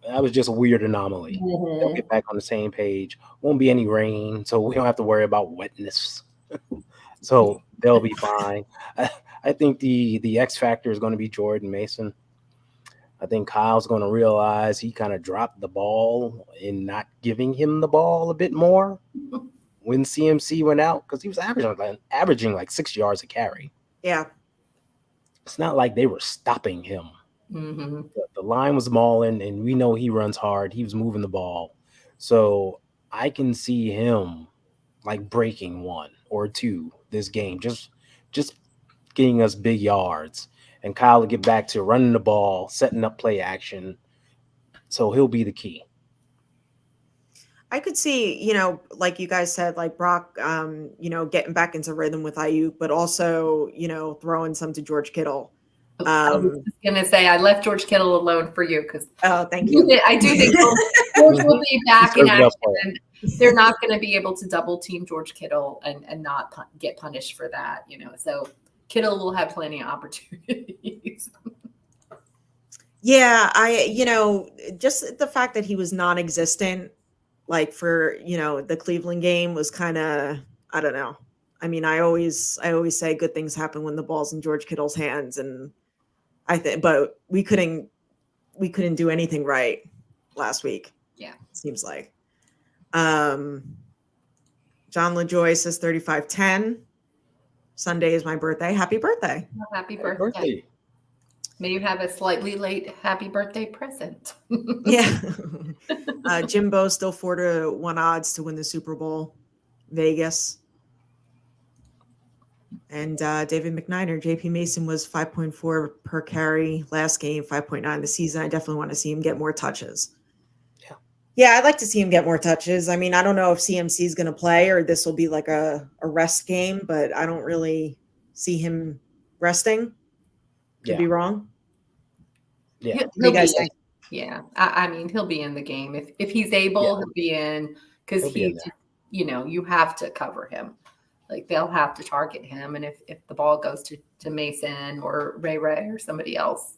That was just a weird anomaly. They'll get back on the same page. Won't be any rain, so we don't have to worry about wetness. So they'll be fine. I think the X factor is going to be Jordan Mason. I think Kyle's going to realize he kind of dropped the ball in not giving him the ball a bit more when CMC went out, because he was averaging like 6 yards a carry. Yeah. It's not like they were stopping him. Mm-hmm. The line was mauling, and we know he runs hard. He was moving the ball. So I can see him like breaking 1 or 2 this game, just getting us big yards. And Kyle will get back to running the ball, setting up play action. So he'll be the key. I could see, like you guys said, like Brock, getting back into rhythm with Ayuk, but also, throwing some to George Kittle. I was just going to say, I left George Kittle alone for you because thank you. I do think George will be back in action. And they're not going to be able to double team George Kittle and not get punished for that, So Kittle will have plenty of opportunities. Yeah, just the fact that he was non-existent, like for, the Cleveland game was kind of, I don't know. I mean, I always say good things happen when the ball's in George Kittle's hands, and but we couldn't do anything right last week. Yeah, seems like. John LaJoy says 35-10. Sunday is my birthday. Happy birthday! Happy birthday! May you have a slightly late happy birthday present. Yeah. Jimbo still 4-1 odds to win the Super Bowl. Vegas. And David McNiner, JP Mason was 5.4 per carry last game, 5.9 this season. I definitely want to see him get more touches. Yeah, I'd like to see him get more touches. I mean, I don't know if CMC is going to play or this will be like a rest game, but I don't really see him resting. Could be wrong. Yeah. He'll be in. Yeah. I mean, he'll be in the game. If he's able, he'll be in, because you have to cover him. Like they'll have to target him. And if the ball goes to Mason or Ray or somebody else,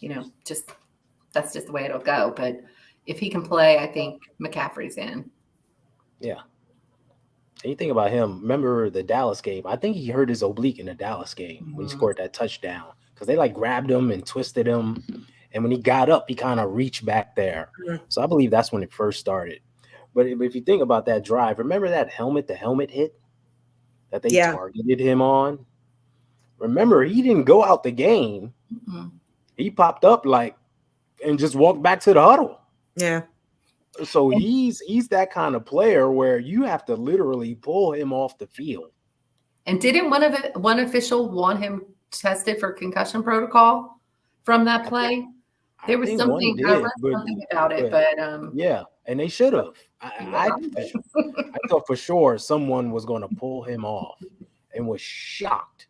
that's just the way it'll go. But if he can play, I think McCaffrey's in. Yeah. And you think about him, remember the Dallas game? I think he hurt his oblique in the Dallas game when he scored that touchdown, because they like grabbed him and twisted him. And when he got up, he kind of reached back there. Mm-hmm. So I believe that's when it first started. But if you think about that drive, remember that helmet hit that they targeted him on? Remember, he didn't go out the game. Mm-hmm. He popped up and just walked back to the huddle. Yeah. So he's that kind of player where you have to literally pull him off the field. And didn't one official want him tested for concussion protocol from that play? There was something, something about it, but yeah, and they should have. I thought for sure someone was going to pull him off, and was shocked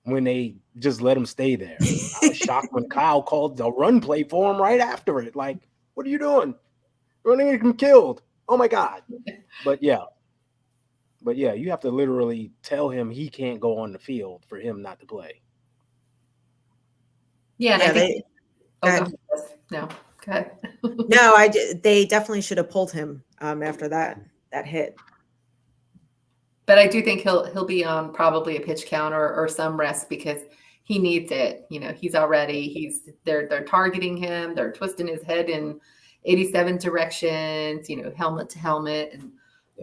when they just let him stay there. I was shocked when Kyle called the run play for him right after it. Like, what are you doing? You're running him killed. Oh my God. But yeah, you have to literally tell him he can't go on the field for him not to play. Yeah, and I think no, go ahead. No, they definitely should have pulled him after that hit. But I do think he'll be on probably a pitch count or some rest, because he needs it. They're targeting him. They're twisting his head in 87 directions. Helmet to helmet and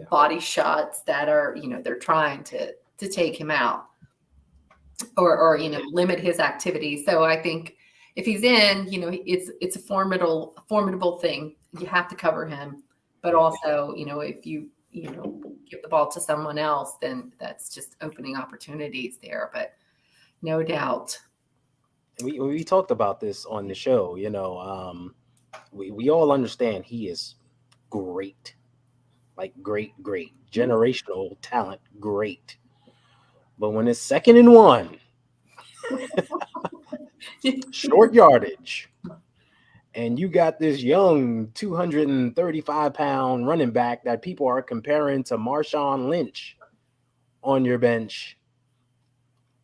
body shots that are they're trying to take him out or limit his activity. So I think if he's in, it's a formidable thing. You have to cover him, but also, if you give the ball to someone else, then that's just opening opportunities there. But no doubt. We talked about this on the show. We all understand he is great, like great, generational talent, great. But when it's 2nd and 1. short yardage. And you got this young 235-pound running back that people are comparing to Marshawn Lynch on your bench.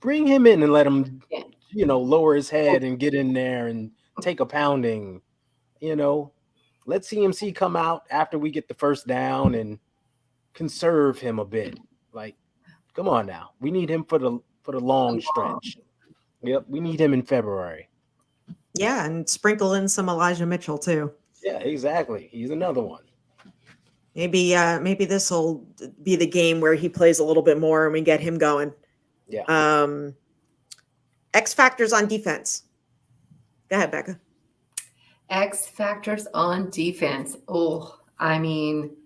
Bring him in and let him, lower his head and get in there and take a pounding. Let CMC come out after we get the first down and conserve him a bit. Like, come on now. We need him for the long stretch. Yep, we need him in February. Yeah, and sprinkle in some Elijah Mitchell too. Yeah, exactly. He's another one. Maybe this will be the game where he plays a little bit more and we get him going. Yeah. X factors on defense. Go ahead, Becca. X factors on defense. Oh, I mean,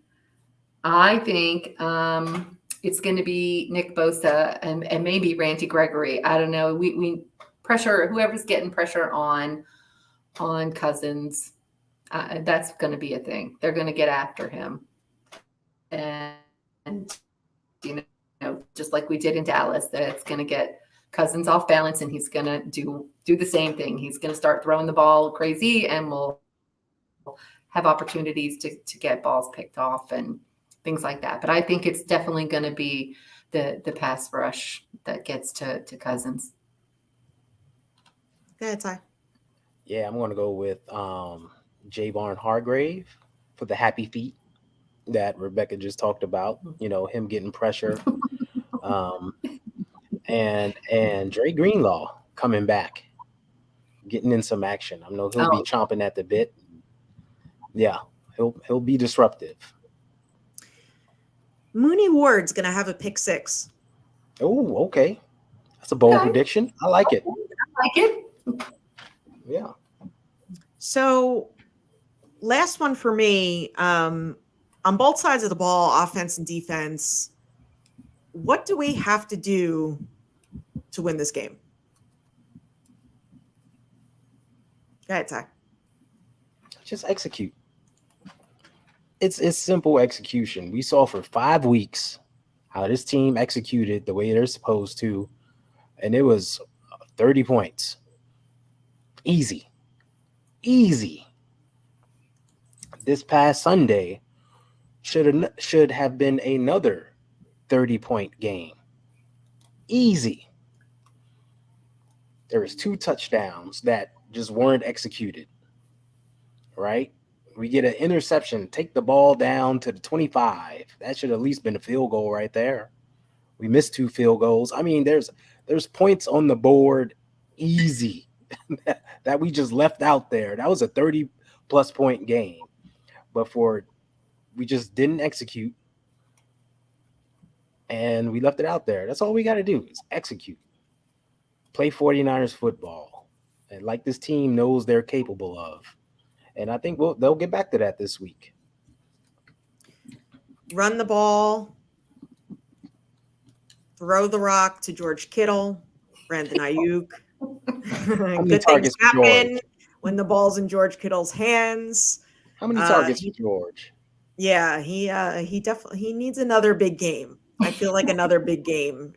I think it's going to be Nick Bosa and maybe Randy Gregory. I don't know. We pressure whoever's getting pressure on Cousins. That's going to be a thing. They're going to get after him, and just like we did in Dallas, that it's going to get Cousins off balance, and he's going to do the same thing. He's going to start throwing the ball crazy, and we'll have opportunities to get balls picked off and things like that. But I think it's definitely going to be the pass rush that gets to Cousins. Go ahead, Ty. Yeah, I'm going to go with Javon Hargrave for the happy feet that Rebecca just talked about. Him getting pressure, and Dre Greenlaw coming back, getting in some action. I know he'll be chomping at the bit. Yeah, he'll be disruptive. Mooney Ward's going to have a pick six. Oh, okay. That's a bold prediction. I like it. I like it. Yeah. So last one for me, on both sides of the ball, offense and defense, what do we have to do to win this game? Go ahead, Ty. Just execute. It's simple execution. We saw for 5 weeks how this team executed the way they're supposed to, and it was 30 points. Easy. This past Sunday should have been another 30-point game. Easy. There was 2 touchdowns that just weren't executed. Right? We get an interception, take the ball down to the 25. That should at least been a field goal right there. We missed 2 field goals. I mean, there's points on the board easy that we just left out there. That was a 30-plus point game. But we just didn't execute, and we left it out there. That's all we got to do is execute. Play 49ers football, and like this team knows they're capable of. And I think they'll get back to that this week. Run the ball, throw the rock to George Kittle, Brandon Ayuk. Good things happen when the ball's in George Kittle's hands. How many targets for George? Yeah, he definitely needs another big game. I feel like another big game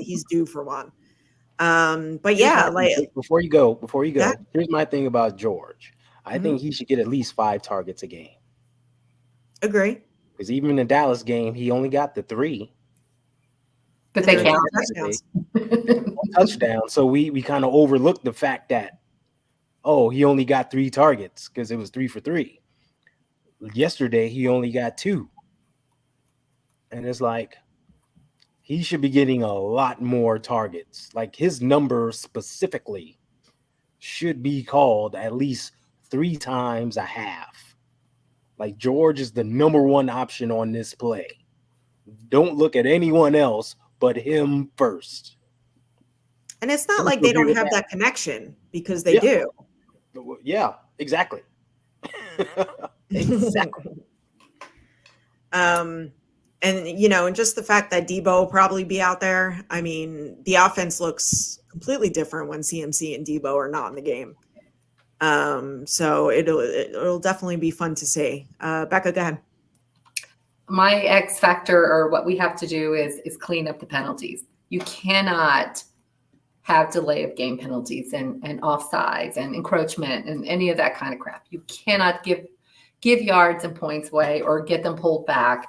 he's due for one. But yeah, before you go, yeah. Here's my thing about George. I think he should get at least 5 targets a game. Agree. Because even in the Dallas game, he only got the 3. But they count touchdown. So we kind of overlooked the fact that, he only got 3 targets because it was 3 for 3. Yesterday, he only got 2. And it's like, he should be getting a lot more targets. Like, his number specifically should be called at least 3 times a half. Like, George is the number 1 option on this play. Don't look at anyone else but him first. And it's not like they don't have that connection, because they do. Yeah, exactly. Exactly. And and just the fact that Debo will probably be out there. I mean, the offense looks completely different when CMC and Debo are not in the game. So it'll definitely be fun to see. Becca, go ahead. My X factor, or what we have to do, is clean up the penalties. You cannot have delay of game penalties and offsides and encroachment and any of that kind of crap. You cannot give yards and points away or get them pulled back.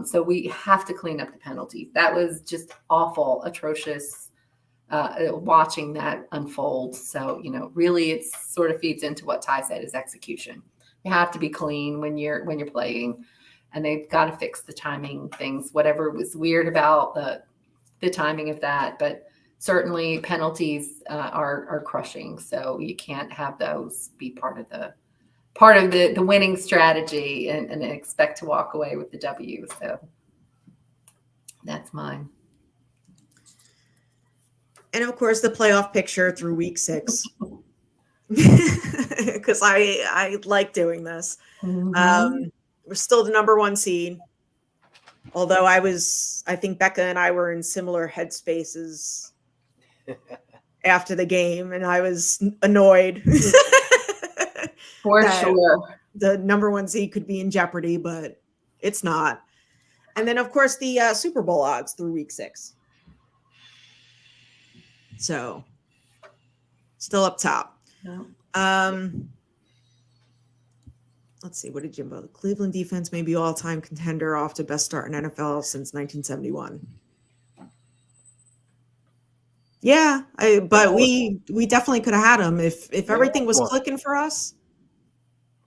So we have to clean up the penalties. That was just awful, atrocious, watching that unfold. So, really it sort of feeds into what Ty said is execution. You have to be clean when you're playing, and they've got to fix the timing things, whatever was weird about the timing of that. But certainly penalties are crushing. So you can't have those be part of the winning strategy and expect to walk away with the W. So that's mine. And of course, the playoff picture through week 6, because I like doing this. Mm-hmm. We're still the number 1 seed, although I think Becca and I were in similar headspaces after the game, and I was annoyed. For sure. The number 1 seed could be in jeopardy, but it's not. And then, of course, the Super Bowl odds through week 6. So, still up top. Yeah. Let's see. What did Jimbo? The Cleveland defense may be all-time contender, off to best start in NFL since 1971. Yeah, but we definitely could have had them if everything was clicking for us.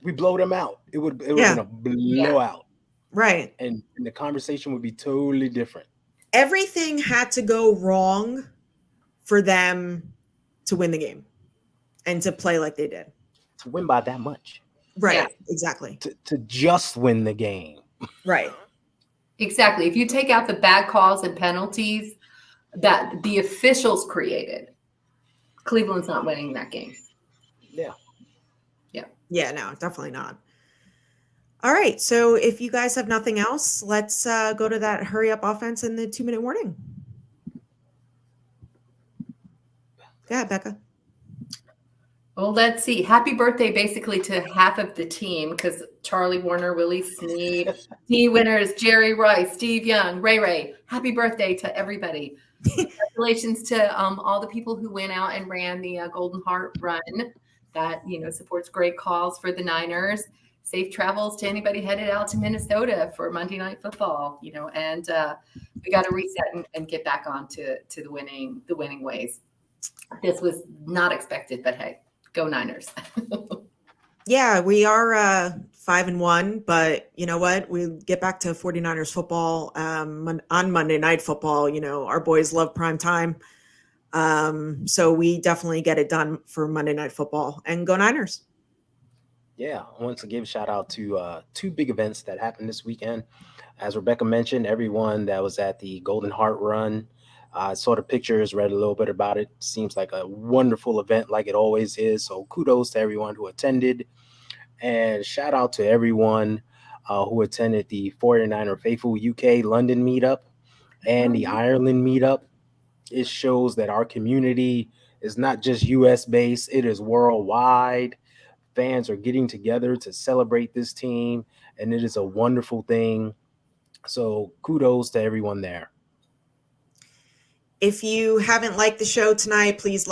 We blow them out. It would have been a blowout. Right. And the conversation would be totally different. Everything had to go wrong for them to win the game and to play like they did. To win by that much. Right. Yeah. Exactly. To just win the game. Right. Exactly. If you take out the bad calls and penalties that the officials created, Cleveland's not winning that game. Yeah. Yeah, no, definitely not. All right. So if you guys have nothing else, let's go to that hurry up offense and the 2-minute warning. Go ahead, Becca. Well, let's see. Happy birthday basically to half of the team, because Charlie Warner, Willie Snead, D winners, Jerry Rice, Steve Young, Ray. Happy birthday to everybody. Congratulations to all the people who went out and ran the Golden Heart Run that, supports great cause for the Niners. Safe travels to anybody headed out to Minnesota for Monday Night Football, and we got to reset and get back on to the winning ways. This was not expected, but hey, go Niners. Yeah, we are 5-1, but you know what? We get back to 49ers football on Monday Night Football. Our boys love prime time. So we definitely get it done for Monday Night Football, and go Niners. Yeah, I want to give a shout out to 2 big events that happened this weekend. As Rebecca mentioned, everyone that was at the Golden Heart Run, saw the pictures, read a little bit about it. Seems like a wonderful event, like it always is. So kudos to everyone who attended, and shout out to everyone who attended the 49er Faithful UK London meetup and the Ireland meetup. It shows that our community is not just US based, it is worldwide. Fans are getting together to celebrate this team, and it is a wonderful thing. So kudos to everyone there. If you haven't liked the show tonight, please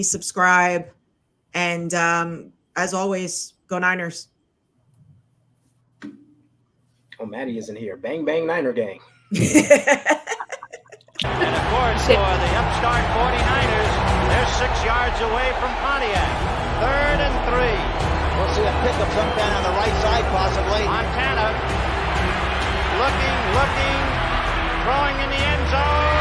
subscribe. And as always, go Niners. Oh, Maddie isn't here. Bang, bang, Niner gang. And of course, for the upstart 49ers, they're 6 yards away from Pontiac. 3rd and 3. We'll see a pickup sometime on the right side, possibly. Montana looking, throwing in the end zone.